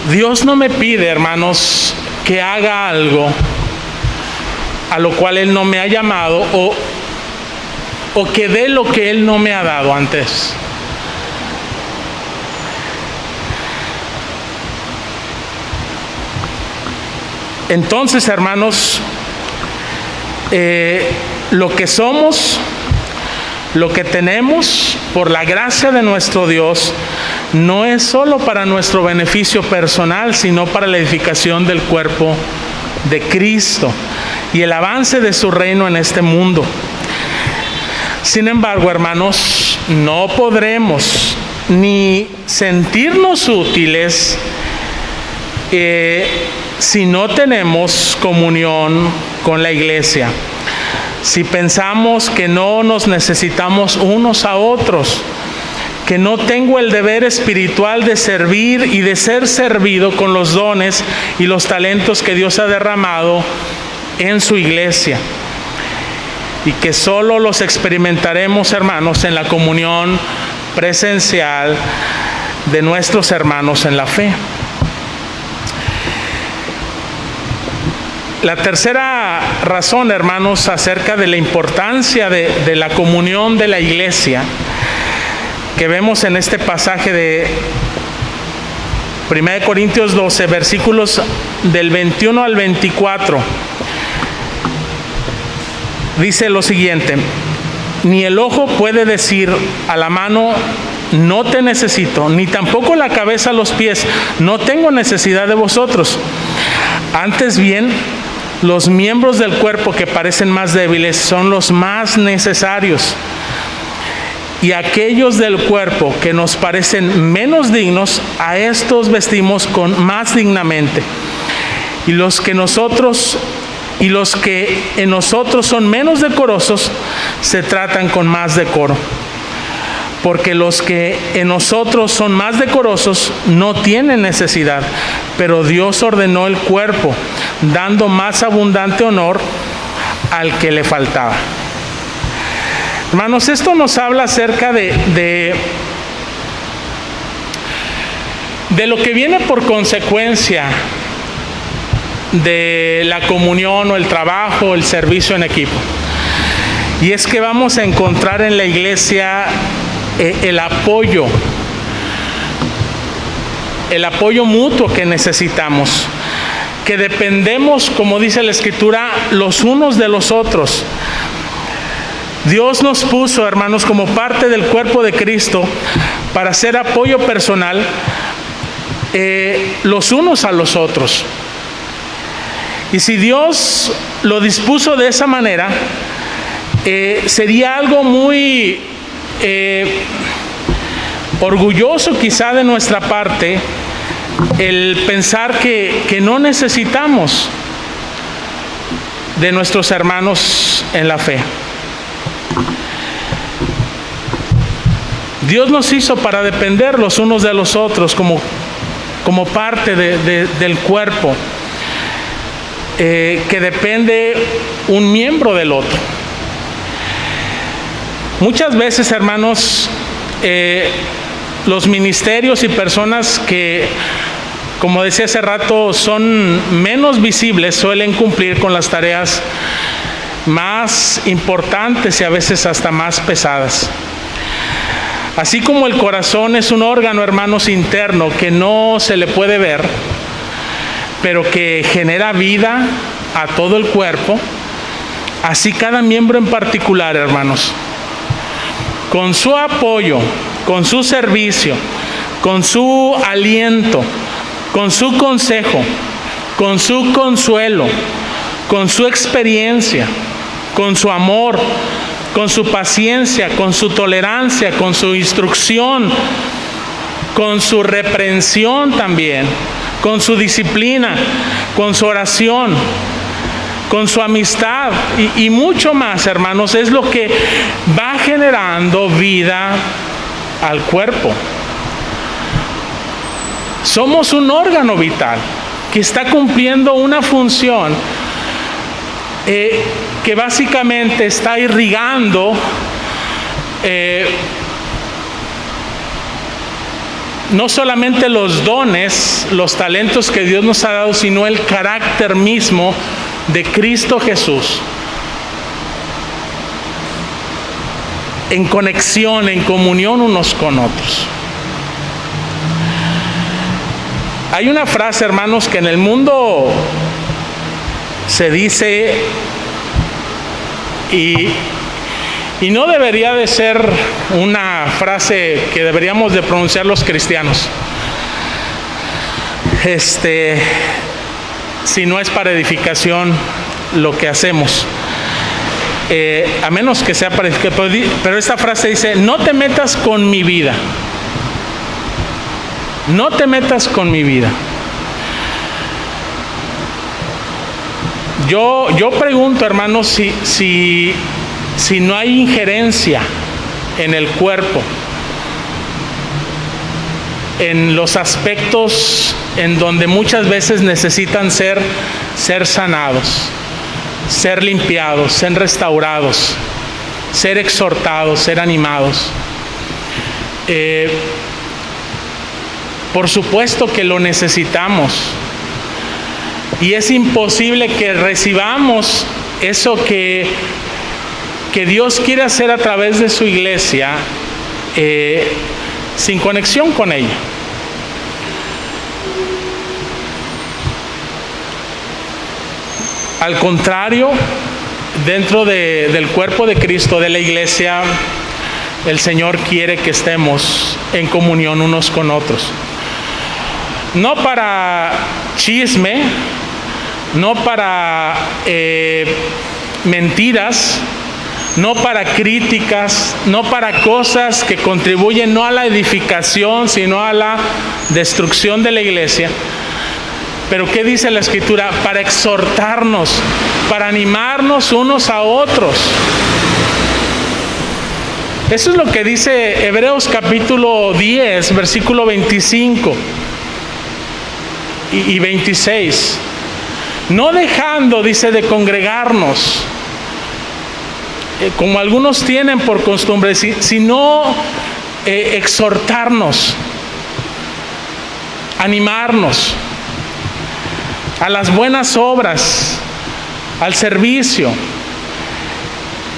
Dios no me pide, hermanos, que haga algo a lo cual Él no me ha llamado o que dé lo que Él no me ha dado antes. Entonces, hermanos, lo que somos, lo que tenemos, por la gracia de nuestro Dios, no es solo para nuestro beneficio personal, sino para la edificación del cuerpo de Cristo y el avance de su reino en este mundo. Sin embargo, hermanos, no podremos ni sentirnos útiles si no tenemos comunión con la iglesia. Si pensamos que no nos necesitamos unos a otros, que no tengo el deber espiritual de servir y de ser servido con los dones y los talentos que Dios ha derramado en su iglesia, y que solo los experimentaremos, hermanos, en la comunión presencial de nuestros hermanos en la fe. La tercera razón, hermanos, acerca de la importancia de la comunión de la iglesia, que vemos en este pasaje de 1 Corintios 12, versículos del 21 al 24, dice lo siguiente: ni el ojo puede decir a la mano, no te necesito, ni tampoco la cabeza a los pies, no tengo necesidad de vosotros. Antes bien, los miembros del cuerpo que parecen más débiles son los más necesarios. Y aquellos del cuerpo que nos parecen menos dignos, a estos vestimos más dignamente. Y los que en nosotros son menos decorosos, se tratan con más decoro. Porque los que en nosotros son más decorosos no tienen necesidad, pero Dios ordenó el cuerpo, dando más abundante honor al que le faltaba. Hermanos, esto nos habla acerca de lo que viene por consecuencia de la comunión o el trabajo, el servicio en equipo. Y es que vamos a encontrar en la iglesia el apoyo mutuo que necesitamos, que dependemos, como dice la Escritura, los unos de los otros. Dios nos puso, hermanos, como parte del cuerpo de Cristo para hacer apoyo personal los unos a los otros. Y si Dios lo dispuso de esa manera, sería algo muy orgulloso quizá de nuestra parte el pensar que no necesitamos de nuestros hermanos en la fe. Dios nos hizo para depender los unos de los otros como parte del cuerpo, que depende un miembro del otro. Muchas veces, hermanos, los ministerios y personas que, como decía hace rato, son menos visibles, suelen cumplir con las tareas más importantes y a veces hasta más pesadas. Así como el corazón es un órgano, hermanos, interno que no se le puede ver, pero que genera vida a todo el cuerpo, así cada miembro en particular, hermanos, con su apoyo, con su servicio, con su aliento, con su consejo, con su consuelo, con su experiencia, con su amor, con su paciencia, con su tolerancia, con su instrucción, con su reprensión también, con su disciplina, con su oración, con su amistad y mucho más, hermanos, es lo que va generando vida al cuerpo. Somos un órgano vital que está cumpliendo una función que básicamente está irrigando no solamente los dones, los talentos que Dios nos ha dado, sino el carácter mismo de Cristo Jesús, en conexión, en comunión unos con otros. Hay una frase, hermanos, que en el mundo se dice y no debería de ser una frase que deberíamos de pronunciar los cristianos, si no es para edificación lo que hacemos, a menos que sea para edificación. Pero esta frase dice: no te metas con mi vida, no te metas con mi vida. Yo pregunto, hermanos, si no hay injerencia en el cuerpo, en los aspectos en donde muchas veces necesitan ser sanados, ser limpiados, ser restaurados, ser exhortados, ser animados. Por supuesto que lo necesitamos. Y es imposible que recibamos eso que Dios quiere hacer a través de su iglesia sin conexión con ella. Al contrario, dentro del cuerpo de Cristo, de la iglesia, el Señor quiere que estemos en comunión unos con otros. No para chisme, no para mentiras, no para críticas, no para cosas que contribuyen no a la edificación, sino a la destrucción de la iglesia. Pero ¿qué dice la Escritura? Para exhortarnos, para animarnos unos a otros. Eso es lo que dice Hebreos capítulo 10, versículo 25 y 26. No dejando, dice, de congregarnos, como algunos tienen por costumbre, sino exhortarnos, animarnos a las buenas obras, al servicio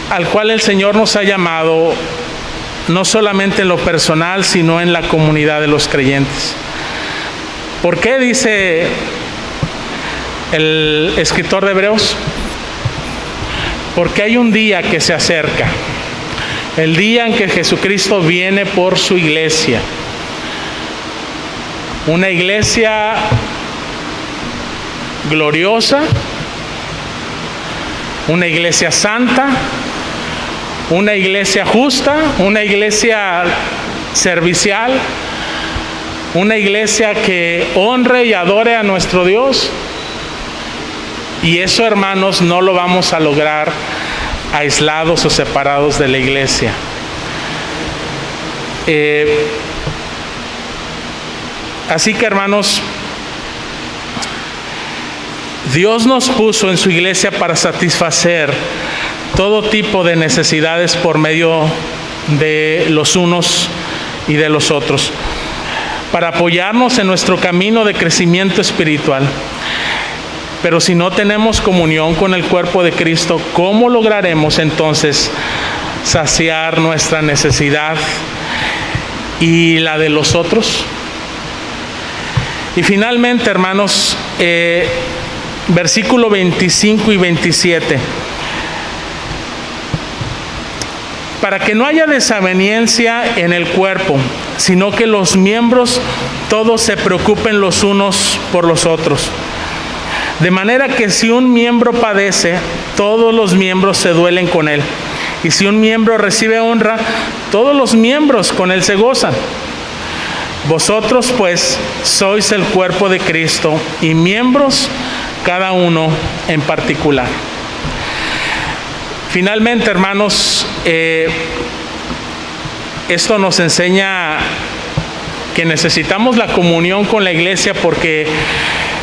al cual el Señor nos ha llamado, no solamente en lo personal, sino en la comunidad de los creyentes. ¿Por qué dice el escritor de Hebreos? Porque hay un día que se acerca, el día en que Jesucristo viene por su iglesia, una iglesia gloriosa, una iglesia santa, una iglesia justa, una iglesia servicial, una iglesia que honre y adore a nuestro Dios. Y eso, hermanos, no lo vamos a lograr aislados o separados de la iglesia. Así que, hermanos, Dios nos puso en su iglesia para satisfacer todo tipo de necesidades por medio de los unos y de los otros, para apoyarnos en nuestro camino de crecimiento espiritual. Pero si no tenemos comunión con el cuerpo de Cristo, ¿cómo lograremos entonces saciar nuestra necesidad y la de los otros. Y finalmente, hermanos, versículo 25 y 27. Para que no haya desaveniencia en el cuerpo, sino que los miembros todos se preocupen los unos por los otros. De manera que si un miembro padece, todos los miembros se duelen con él. Y si un miembro recibe honra, todos los miembros con él se gozan. Vosotros pues sois el cuerpo de Cristo y miembros cada uno en particular. Finalmente, hermanos, esto nos enseña que necesitamos la comunión con la iglesia, porque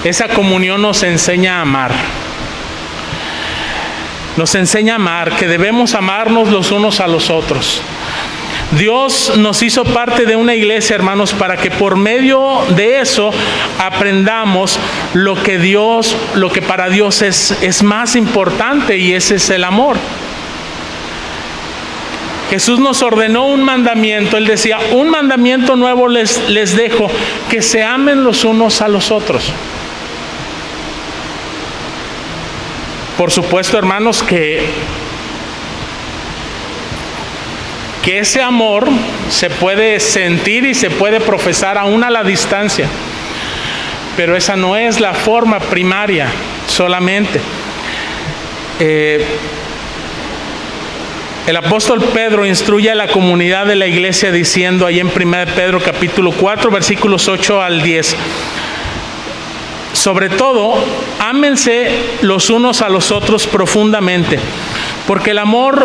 esa comunión nos enseña a amar. Nos enseña a amar, que debemos amarnos los unos a los otros. Dios nos hizo parte de una iglesia, hermanos, para que por medio de eso aprendamos lo que para Dios es más importante, y ese es el amor. Jesús nos ordenó un mandamiento. Él decía: un mandamiento nuevo les dejo, que se amen los unos a los otros. Por supuesto, hermanos, que ese amor se puede sentir y se puede profesar aún a la distancia, pero esa no es la forma primaria solamente. El apóstol Pedro instruye a la comunidad de la iglesia diciendo ahí en 1 Pedro capítulo 4 versículos 8 al 10: sobre todo, ámense los unos a los otros profundamente, porque el amor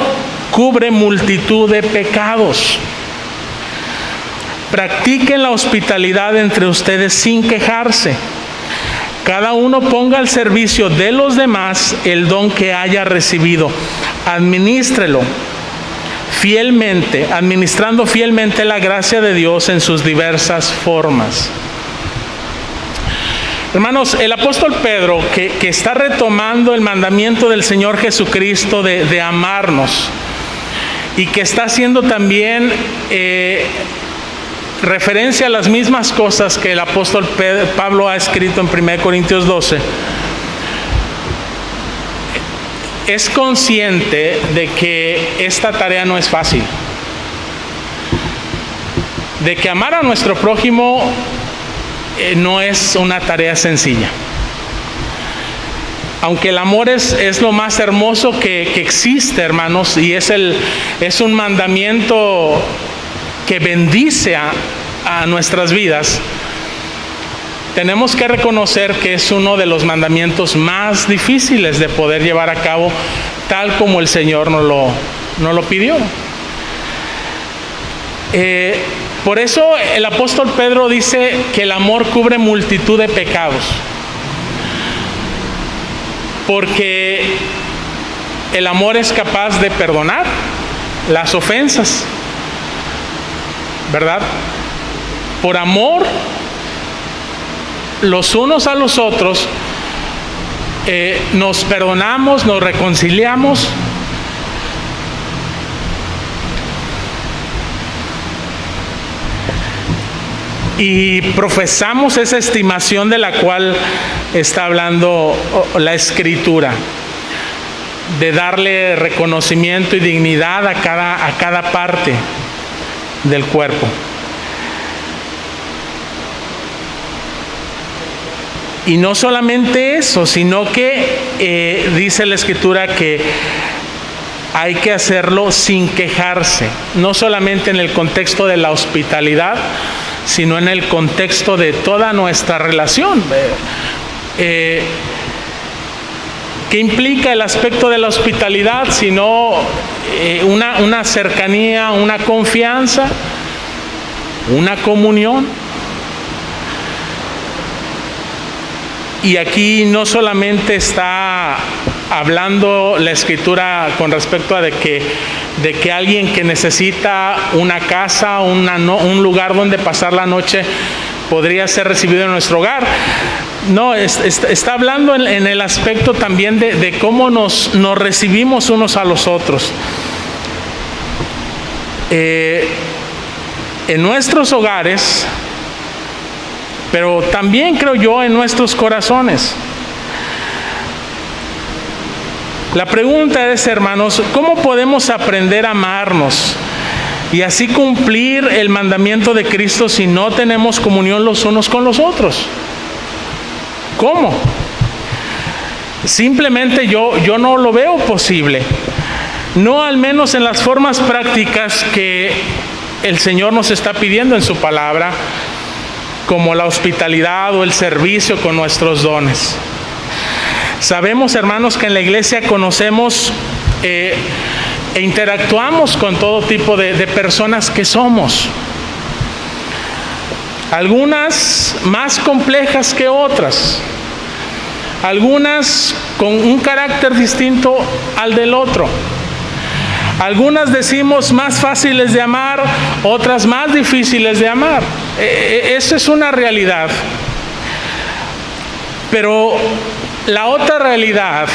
cubre multitud de pecados. Practiquen la hospitalidad entre ustedes sin quejarse. Cada uno ponga al servicio de los demás el don que haya recibido. Administrelo fielmente, administrando fielmente la gracia de Dios en sus diversas formas. Hermanos, el apóstol Pedro, que está retomando el mandamiento del Señor Jesucristo de amarnos, y que está haciendo también referencia a las mismas cosas que el apóstol Pablo ha escrito en 1 Corintios 12, es consciente de que esta tarea no es fácil, de que amar a nuestro prójimo no es una tarea sencilla. Aunque el amor es lo más hermoso que existe, hermanos, y es un mandamiento que bendice a nuestras vidas, tenemos que reconocer que es uno de los mandamientos más difíciles de poder llevar a cabo, tal como el Señor nos lo pidió. Por eso el apóstol Pedro dice que el amor cubre multitud de pecados, porque el amor es capaz de perdonar las ofensas, ¿verdad? Por amor los unos a los otros, nos perdonamos, nos reconciliamos. Y profesamos esa estimación de la cual está hablando la Escritura, de darle reconocimiento y dignidad a cada parte del cuerpo. Y no solamente eso, sino que dice la Escritura que hay que hacerlo sin quejarse, no solamente en el contexto de la hospitalidad, sino en el contexto de toda nuestra relación. ¿Qué implica el aspecto de la hospitalidad? Sino una cercanía, una confianza, una comunión. Y aquí no solamente está hablando la Escritura con respecto a de que alguien que necesita una casa, un lugar donde pasar la noche, podría ser recibido en nuestro hogar. No, está hablando en el aspecto también de cómo nos recibimos unos a los otros. en nuestros hogares, pero también creo yo en nuestros corazones. La pregunta es, hermanos, ¿cómo podemos aprender a amarnos y así cumplir el mandamiento de Cristo si no tenemos comunión los unos con los otros? ¿Cómo? Simplemente yo no lo veo posible. No al menos en las formas prácticas que el Señor nos está pidiendo en su palabra, como la hospitalidad o el servicio con nuestros dones. Sabemos, hermanos, que en la iglesia conocemos e interactuamos con todo tipo de personas que somos. Algunas más complejas que otras. Algunas con un carácter distinto al del otro. Algunas decimos más fáciles de amar, otras más difíciles de amar. Eso es una realidad. Pero la otra realidad,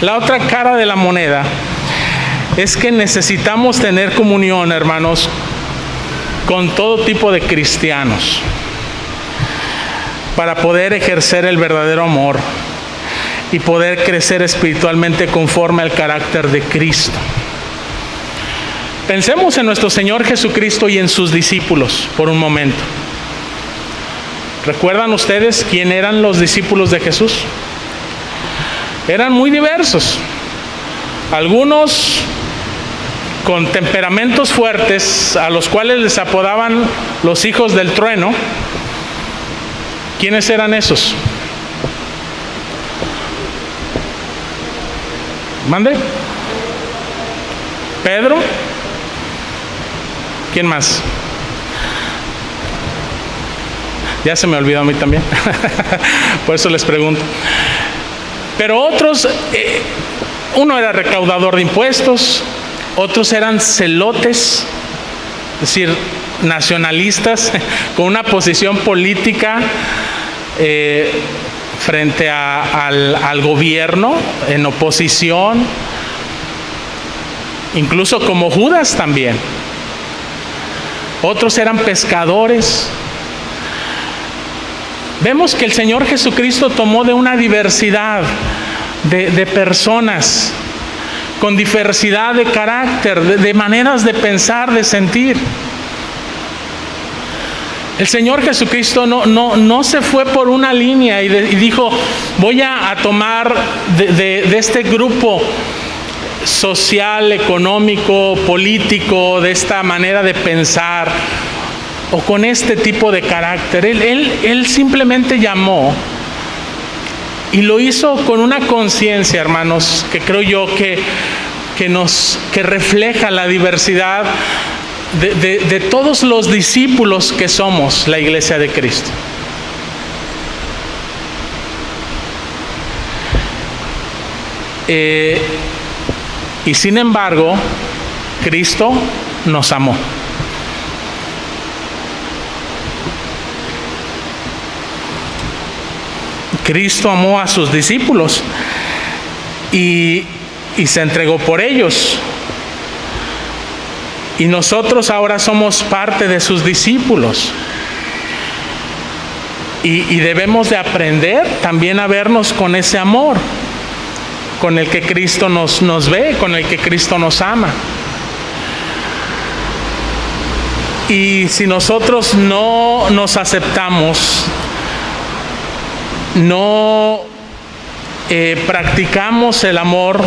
la otra cara de la moneda, es que necesitamos tener comunión, hermanos, con todo tipo de cristianos para poder ejercer el verdadero amor y poder crecer espiritualmente conforme al carácter de Cristo. Pensemos en nuestro Señor Jesucristo y en sus discípulos por un momento. ¿Recuerdan ustedes quién eran los discípulos de Jesús? Eran muy diversos. Algunos con temperamentos fuertes, a los cuales les apodaban los hijos del trueno. ¿Quiénes eran esos? ¿Mande? Pedro. ¿Quién más? Ya se me olvidó a mí también. Por eso les pregunto. Pero otros, uno era recaudador de impuestos, otros eran celotes, es decir, nacionalistas, con una posición política frente al gobierno, en oposición, incluso como Judas también. Otros eran pescadores. Vemos que el Señor Jesucristo tomó de una diversidad de personas, con diversidad de carácter, de maneras de pensar, de sentir. El Señor Jesucristo no se fue por una línea y dijo, voy a tomar de este grupo social, económico, político, de esta manera de pensar, o con este tipo de carácter. Él simplemente llamó y lo hizo con una conciencia, hermanos, que creo yo que refleja la diversidad de todos los discípulos que somos la Iglesia de Cristo. Y sin embargo, Cristo nos amó. Cristo amó a sus discípulos y se entregó por ellos. Y nosotros ahora somos parte de sus discípulos. Y debemos de aprender también a vernos con ese amor con el que Cristo nos ve, con el que Cristo nos ama. Y si nosotros no nos aceptamos, no practicamos el amor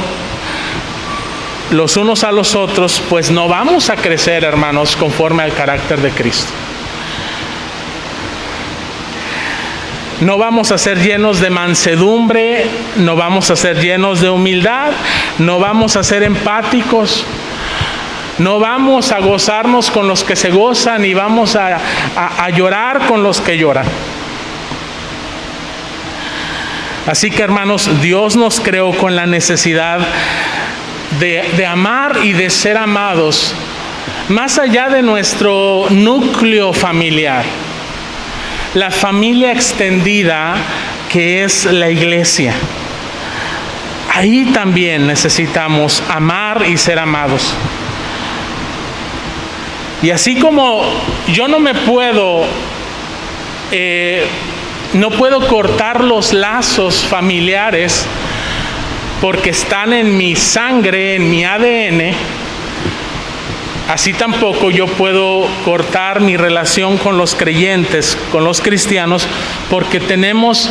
los unos a los otros, pues no vamos a crecer, hermanos, conforme al carácter de Cristo. No vamos a ser llenos de mansedumbre, no vamos a ser llenos de humildad, no vamos a ser empáticos, no vamos a gozarnos con los que se gozan y vamos a llorar con los que lloran. Así que, hermanos, Dios nos creó con la necesidad de amar y de ser amados más allá de nuestro núcleo familiar, la familia extendida que es la iglesia. Ahí también necesitamos amar y ser amados. Y así como yo no puedo cortar los lazos familiares porque están en mi sangre, en mi ADN, así tampoco yo puedo cortar mi relación con los creyentes, con los cristianos, porque tenemos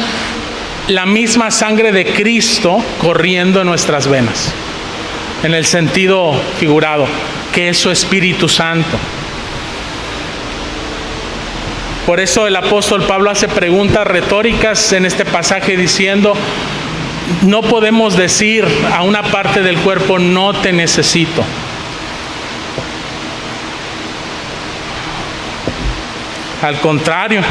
la misma sangre de Cristo corriendo en nuestras venas, en el sentido figurado, que es su Espíritu Santo. Por eso el apóstol Pablo hace preguntas retóricas en este pasaje diciendo, no podemos decir a una parte del cuerpo, no te necesito. Al contrario,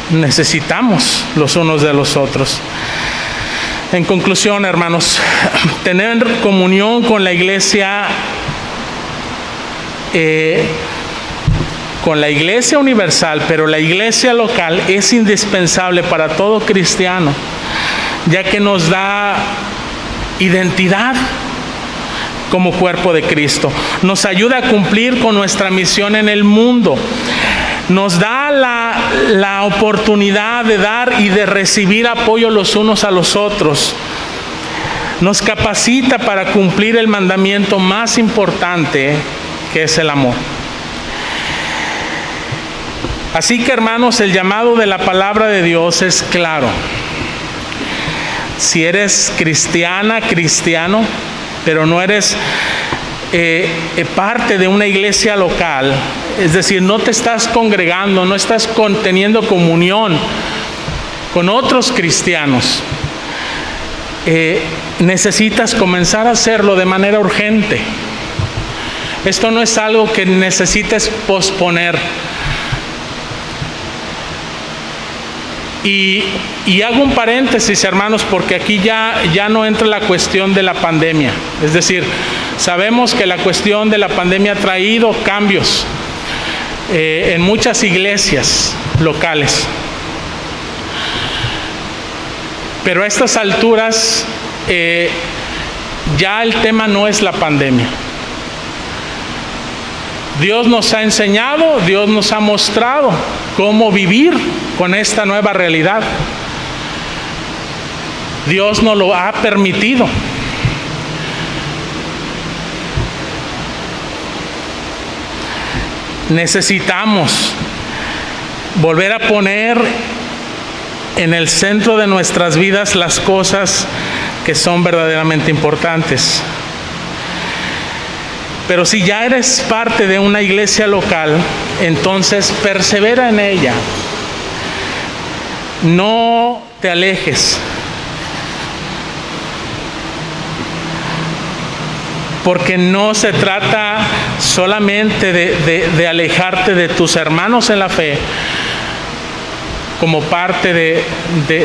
necesitamos los unos de los otros. En conclusión, hermanos, tener comunión con la iglesia universal, pero la iglesia local es indispensable para todo cristiano, ya que nos da identidad como cuerpo de Cristo, nos ayuda a cumplir con nuestra misión en el mundo, nos da la oportunidad de dar y de recibir apoyo los unos a los otros, nos capacita para cumplir el mandamiento más importante, que es el amor. Así que, hermanos, el llamado de la palabra de Dios es claro. Si eres cristiana, cristiano, pero no eres parte de una iglesia local, es decir, no te estás congregando, no estás teniendo comunión con otros cristianos, necesitas comenzar a hacerlo de manera urgente. Esto no es algo que necesites posponer. Y hago un paréntesis, hermanos, porque aquí ya no entra la cuestión de la pandemia. Es decir, sabemos que la cuestión de la pandemia ha traído cambios en muchas iglesias locales. Pero a estas alturas ya el tema no es la pandemia. Dios nos ha enseñado, Dios nos ha mostrado cómo vivir con esta nueva realidad. Dios nos lo ha permitido. Necesitamos volver a poner en el centro de nuestras vidas las cosas que son verdaderamente importantes. Pero si ya eres parte de una iglesia local, entonces persevera en ella. No te alejes. Porque no se trata solamente de alejarte de tus hermanos en la fe como parte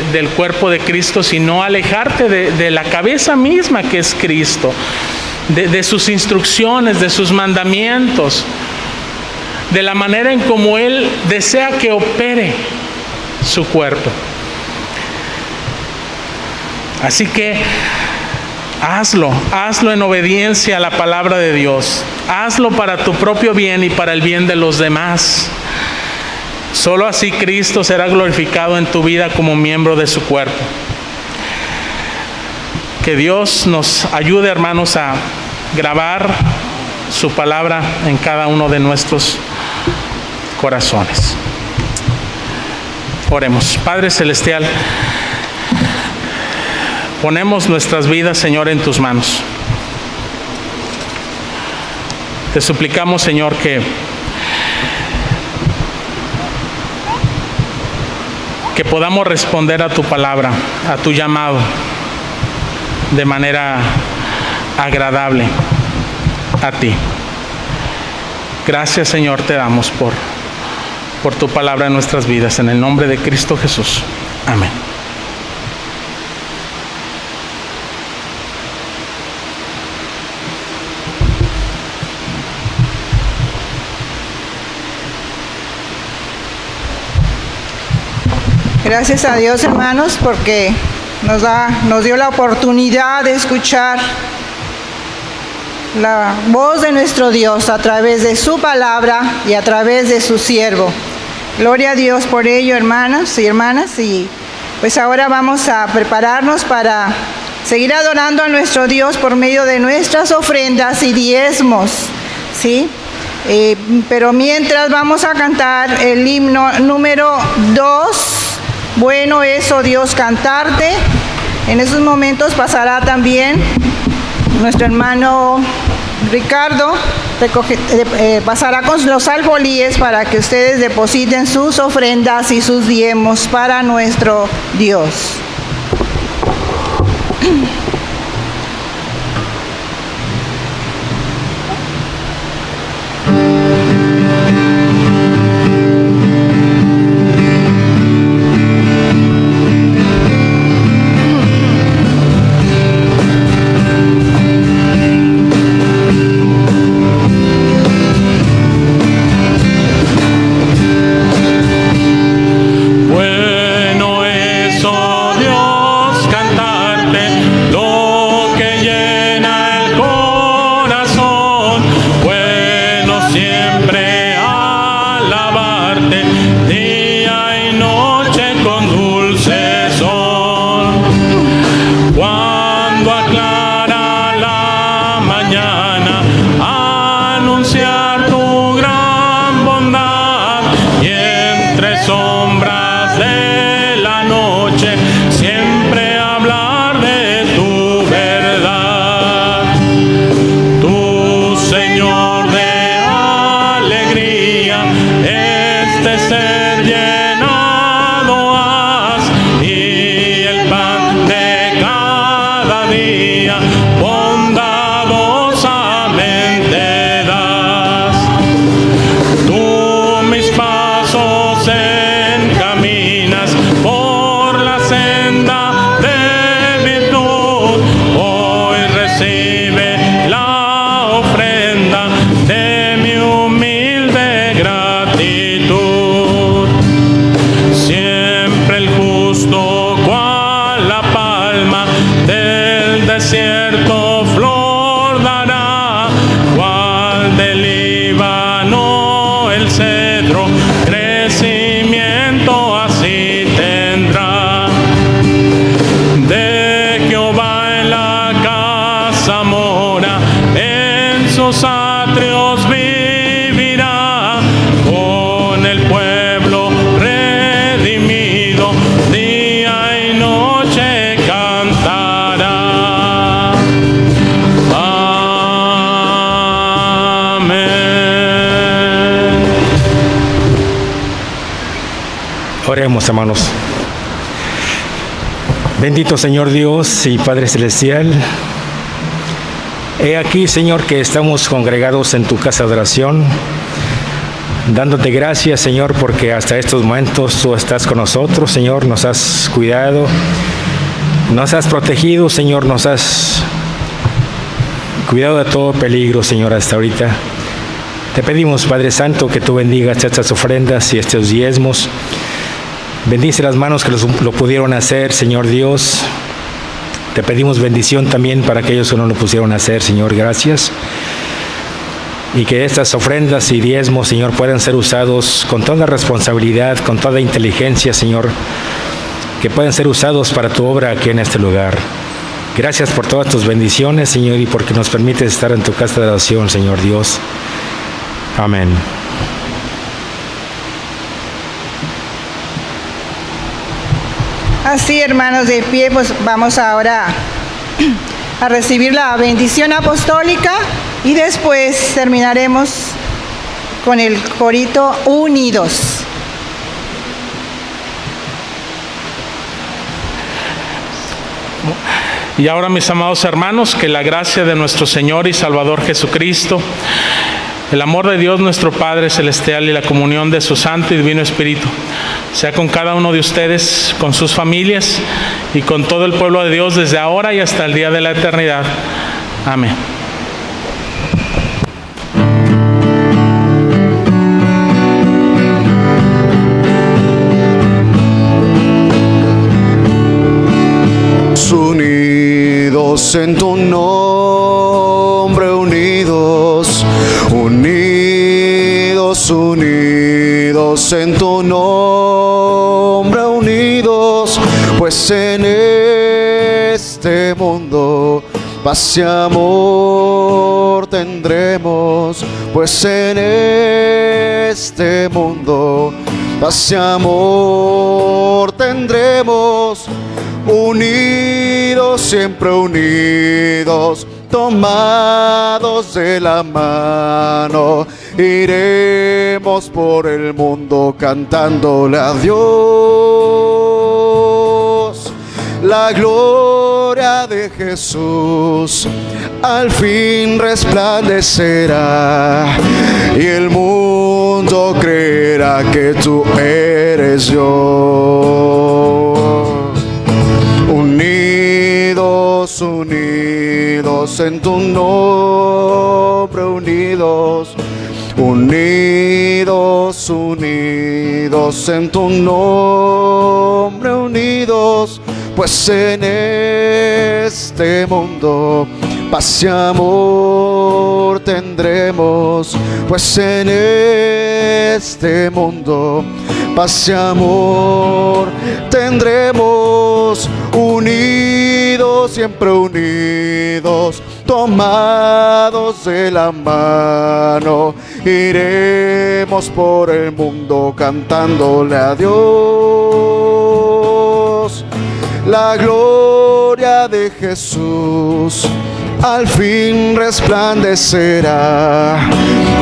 del cuerpo de Cristo, sino alejarte de la cabeza misma que es Cristo. De sus instrucciones, de sus mandamientos, de la manera en cómo Él desea que opere su cuerpo. Así que hazlo en obediencia a la palabra de Dios. Hazlo para tu propio bien y para el bien de los demás. Solo así Cristo será glorificado en tu vida como miembro de su cuerpo. Que Dios nos ayude, hermanos, a grabar su palabra en cada uno de nuestros corazones. Oremos. Padre Celestial, ponemos nuestras vidas, Señor, en tus manos. Te suplicamos, Señor, que podamos responder a tu palabra, a tu llamado, de manera agradable a ti. Gracias, Señor, te damos por tu palabra en nuestras vidas. En el nombre de Cristo Jesús. Amén. Gracias a Dios, hermanos, porque nos dio la oportunidad de escuchar la voz de nuestro Dios a través de su palabra y a través de su siervo. Gloria a Dios por ello, hermanos y hermanas. Y pues ahora vamos a prepararnos para seguir adorando a nuestro Dios por medio de nuestras ofrendas y diezmos, ¿sí? Pero mientras vamos a cantar el himno número 2, Bueno es, oh Dios, cantarte. En esos momentos pasará también nuestro hermano Ricardo, pasará con los alfolíes para que ustedes depositen sus ofrendas y sus diezmos para nuestro Dios. Oremos, hermanos. Bendito Señor Dios y Padre Celestial, he aquí, Señor, que estamos congregados en tu casa de oración, dándote gracias, Señor, porque hasta estos momentos tú estás con nosotros, Señor, nos has cuidado, nos has protegido, Señor, nos has cuidado de todo peligro, Señor, hasta ahorita. Te pedimos, Padre Santo, que tú bendigas estas ofrendas y estos diezmos. Bendice las manos que lo pudieron hacer, Señor Dios. Te pedimos bendición también para aquellos que no lo pudieron hacer, Señor, gracias. Y que estas ofrendas y diezmos, Señor, puedan ser usados con toda responsabilidad, con toda inteligencia, Señor. Que puedan ser usados para tu obra aquí en este lugar. Gracias por todas tus bendiciones, Señor, y porque nos permites estar en tu casa de oración, Señor Dios. Amén. Así, hermanos, de pie, pues vamos ahora a recibir la bendición apostólica y después terminaremos con el corito Unidos. Y ahora, mis amados hermanos, que la gracia de nuestro Señor y Salvador Jesucristo, el amor de Dios nuestro Padre Celestial y la comunión de su Santo y Divino Espíritu sea con cada uno de ustedes, con sus familias y con todo el pueblo de Dios desde ahora y hasta el día de la eternidad. Amén. Unidos en tu nombre, unidos unidos en tu nombre, unidos, pues en este mundo paz y amor tendremos, pues en este mundo paz y amor tendremos, unidos, siempre unidos, tomados de la mano, iremos por el mundo cantándole a Dios. La gloria de Jesús al fin resplandecerá y el mundo creerá que tú eres Dios. Unidos, unidos en tu nombre, unidos, unidos, unidos en tu nombre, unidos, pues en este mundo paz y amor tendremos, pues en este mundo paz y amor tendremos, unidos, siempre unidos, tomados de la mano, iremos por el mundo cantándole a Dios. La gloria de Jesús al fin resplandecerá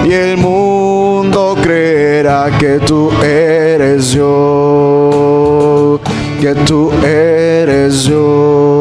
y el mundo creerá que tú eres Dios, que tú eres Dios.